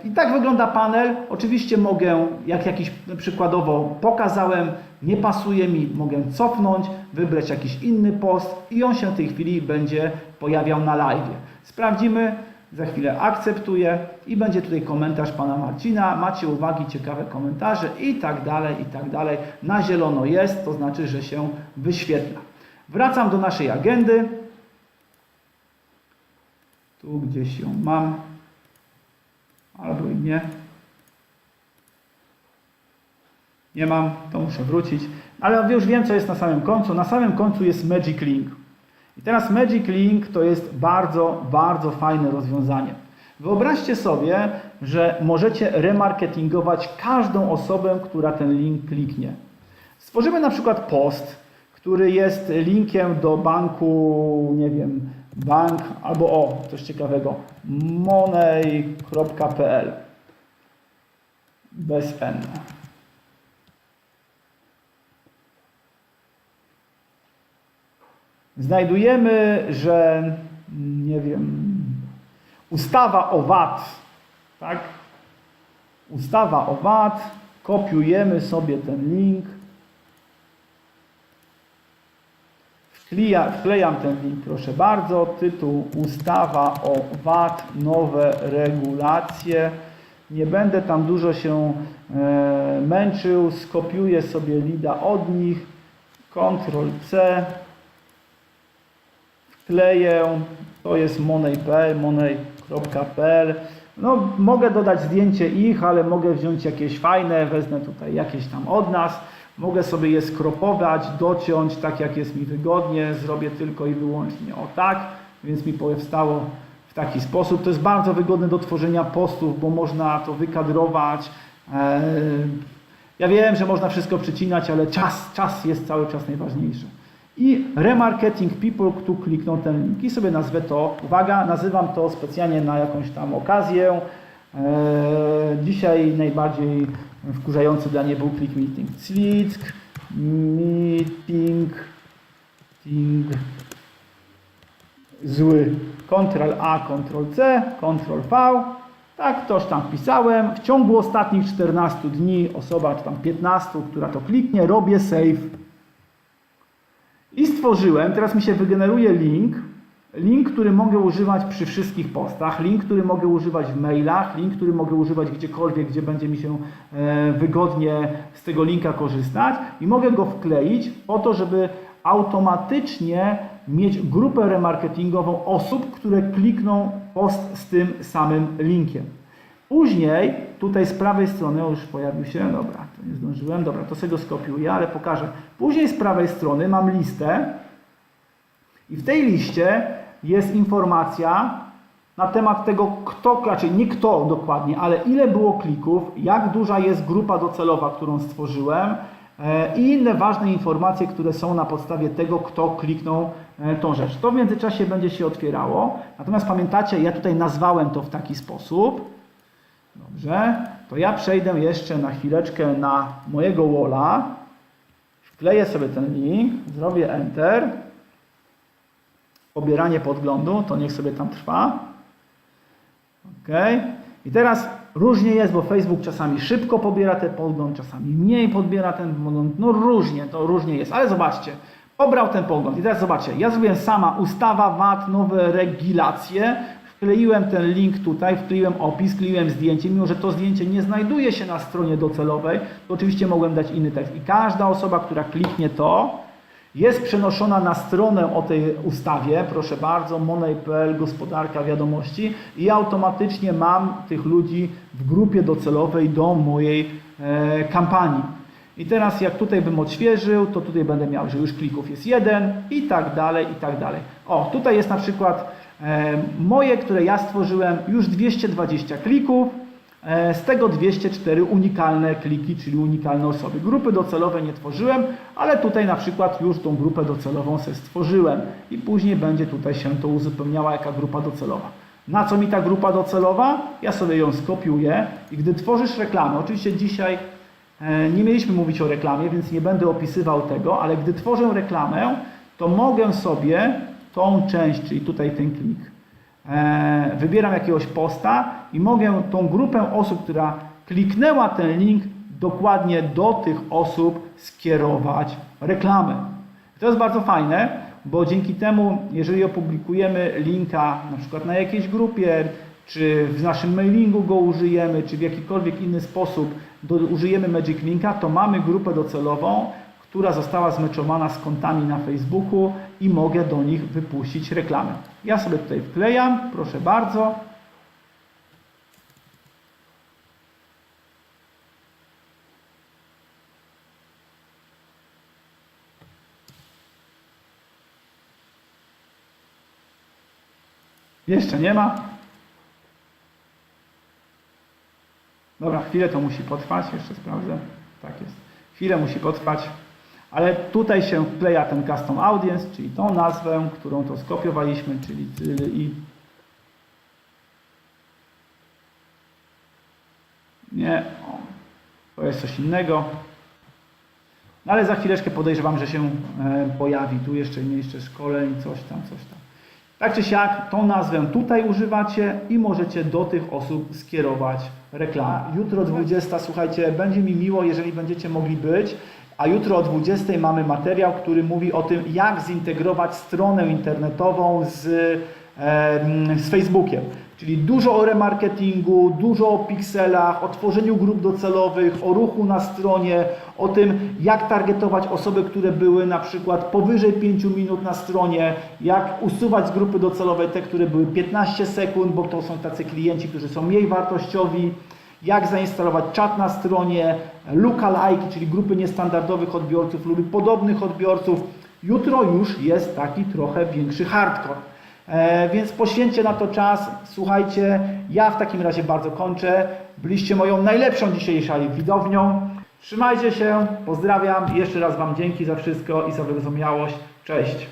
I tak wygląda panel. Oczywiście mogę, jak jakiś przykładowo pokazałem, nie pasuje mi, mogę cofnąć, wybrać jakiś inny post i on się w tej chwili będzie pojawiał na live. Sprawdzimy, za chwilę akceptuję i będzie tutaj komentarz pana Marcina. Macie uwagi, ciekawe komentarze i tak dalej, i tak dalej. Na zielono jest, to znaczy, że się wyświetla. Wracam do naszej agendy. Tu gdzieś ją mam. Albo i nie. Nie mam, to muszę wrócić. Ale już wiem, co jest na samym końcu. Na samym końcu jest Magic Link. I teraz Magic Link to jest bardzo, bardzo fajne rozwiązanie. Wyobraźcie sobie, że możecie remarketingować każdą osobę, która ten link kliknie. Stworzymy na przykład post, który jest linkiem do banku, nie wiem, bank albo o, coś ciekawego, money.pl bez N. Znajdujemy, że nie wiem, ustawa o VAT, tak? Ustawa o VAT, kopiujemy sobie ten link, wklejam ten link, proszę bardzo, tytuł ustawa o VAT, nowe regulacje. Nie będę tam dużo się męczył, skopiuję sobie lida od nich, Ctrl+C, wkleję, to jest money.pl. No, mogę dodać zdjęcie ich, ale mogę wziąć jakieś fajne, wezmę tutaj jakieś tam od nas. Mogę sobie je skropować, dociąć, tak jak jest mi wygodnie. Zrobię tylko i wyłącznie o tak, więc mi powstało w taki sposób. To jest bardzo wygodne do tworzenia postów, bo można to wykadrować. Ja wiem, że można wszystko przycinać, ale czas jest cały czas najważniejszy. i remarketing people, kto klikną ten link i sobie nazwę to, uwaga, nazywam to specjalnie na jakąś tam okazję. Dzisiaj najbardziej wkurzający dla mnie był click meeting. Click meeting zły. Ctrl-A, Ctrl-C, Ctrl-V. Tak, toż tam wpisałem. W ciągu ostatnich 14 dni osoba, czy tam 15, która to kliknie, robię save. I stworzyłem, teraz mi się wygeneruje link, który mogę używać przy wszystkich postach, link, który mogę używać w mailach, link, który mogę używać gdziekolwiek, gdzie będzie mi się wygodnie z tego linka korzystać i mogę go wkleić po to, żeby automatycznie mieć grupę remarketingową osób, które klikną post z tym samym linkiem. Później, tutaj z prawej strony, już pojawił się, dobra, to nie zdążyłem, dobra, to sobie go skopiuję, ale pokażę. Później z prawej strony mam listę i w tej liście jest informacja na temat tego, kto, znaczy nie kto dokładnie, ale ile było klików, jak duża jest grupa docelowa, którą stworzyłem i inne ważne informacje, które są na podstawie tego, kto kliknął tą rzecz. To w międzyczasie będzie się otwierało, natomiast pamiętacie, ja tutaj nazwałem to w taki sposób. Dobrze, to ja przejdę jeszcze na chwileczkę na mojego walla, wkleję sobie ten link, zrobię Enter, pobieranie podglądu, to niech sobie tam trwa. OK. I teraz różnie jest, bo Facebook czasami szybko pobiera ten podgląd, czasami mniej podbiera ten podgląd, no różnie, to różnie jest, ale zobaczcie, pobrał ten podgląd i teraz zobaczcie, ja zrobiłem sama ustawa VAT, nowe regulacje, wkleiłem ten link tutaj, wkleiłem opis, wkleiłem zdjęcie, mimo że to zdjęcie nie znajduje się na stronie docelowej, to oczywiście mogłem dać inny tekst. I każda osoba, która kliknie to, jest przenoszona na stronę o tej ustawie, proszę bardzo, Money.pl, gospodarka wiadomości i automatycznie mam tych ludzi w grupie docelowej do mojej kampanii. I teraz jak tutaj bym odświeżył, to tutaj będę miał, że już klików jest 1 i tak dalej, i tak dalej. O, tutaj jest na przykład moje, które ja stworzyłem, już 220 klików, z tego 204 unikalne kliki, czyli unikalne osoby. Grupy docelowe nie tworzyłem, ale tutaj na przykład już tą grupę docelową sobie stworzyłem i później będzie tutaj się to uzupełniała jaka grupa docelowa. Na co mi ta grupa docelowa? Ja sobie ją skopiuję i gdy tworzysz reklamę, oczywiście dzisiaj nie mieliśmy mówić o reklamie, więc nie będę opisywał tego, ale gdy tworzę reklamę, to mogę sobie tą część, czyli tutaj ten klik, wybieram jakiegoś posta i mogę tą grupę osób, która kliknęła ten link, dokładnie do tych osób skierować reklamę. To jest bardzo fajne, bo dzięki temu, jeżeli opublikujemy linka na przykład na jakiejś grupie, czy w naszym mailingu go użyjemy, czy w jakikolwiek inny sposób użyjemy Magic Linka, to mamy grupę docelową, która została zmeczowana z kontami na Facebooku i mogę do nich wypuścić reklamę. Ja sobie tutaj wklejam, proszę bardzo. Jeszcze nie ma. Dobra, chwilę to musi potrwać, jeszcze sprawdzę. Tak jest. Chwilę musi potrwać, ale tutaj się wkleja ten custom audience, czyli tą nazwę, którą to skopiowaliśmy, czyli i nie, o, to jest coś innego. No ale za chwileczkę podejrzewam, że się pojawi. Tu jeszcze szkoleń, coś tam. Tak czy siak, tą nazwę tutaj używacie i możecie do tych osób skierować reklamę. Jutro 20, słuchajcie, będzie mi miło, jeżeli będziecie mogli być, a jutro o 20 mamy materiał, który mówi o tym, jak zintegrować stronę internetową z Facebookiem. Czyli dużo o remarketingu, dużo o pikselach, o tworzeniu grup docelowych, o ruchu na stronie, o tym, jak targetować osoby, które były na przykład powyżej 5 minut na stronie, jak usuwać z grupy docelowej te, które były 15 sekund, bo to są tacy klienci, którzy są mniej wartościowi, jak zainstalować czat na stronie, lookalike, czyli grupy niestandardowych odbiorców lub podobnych odbiorców. Jutro już jest taki trochę większy hardcore. Więc poświęćcie na to czas. Słuchajcie, ja w takim razie bardzo kończę. Byliście moją najlepszą dzisiejszą widownią. Trzymajcie się, pozdrawiam, jeszcze raz Wam dzięki za wszystko i za wyrozumiałość. Cześć!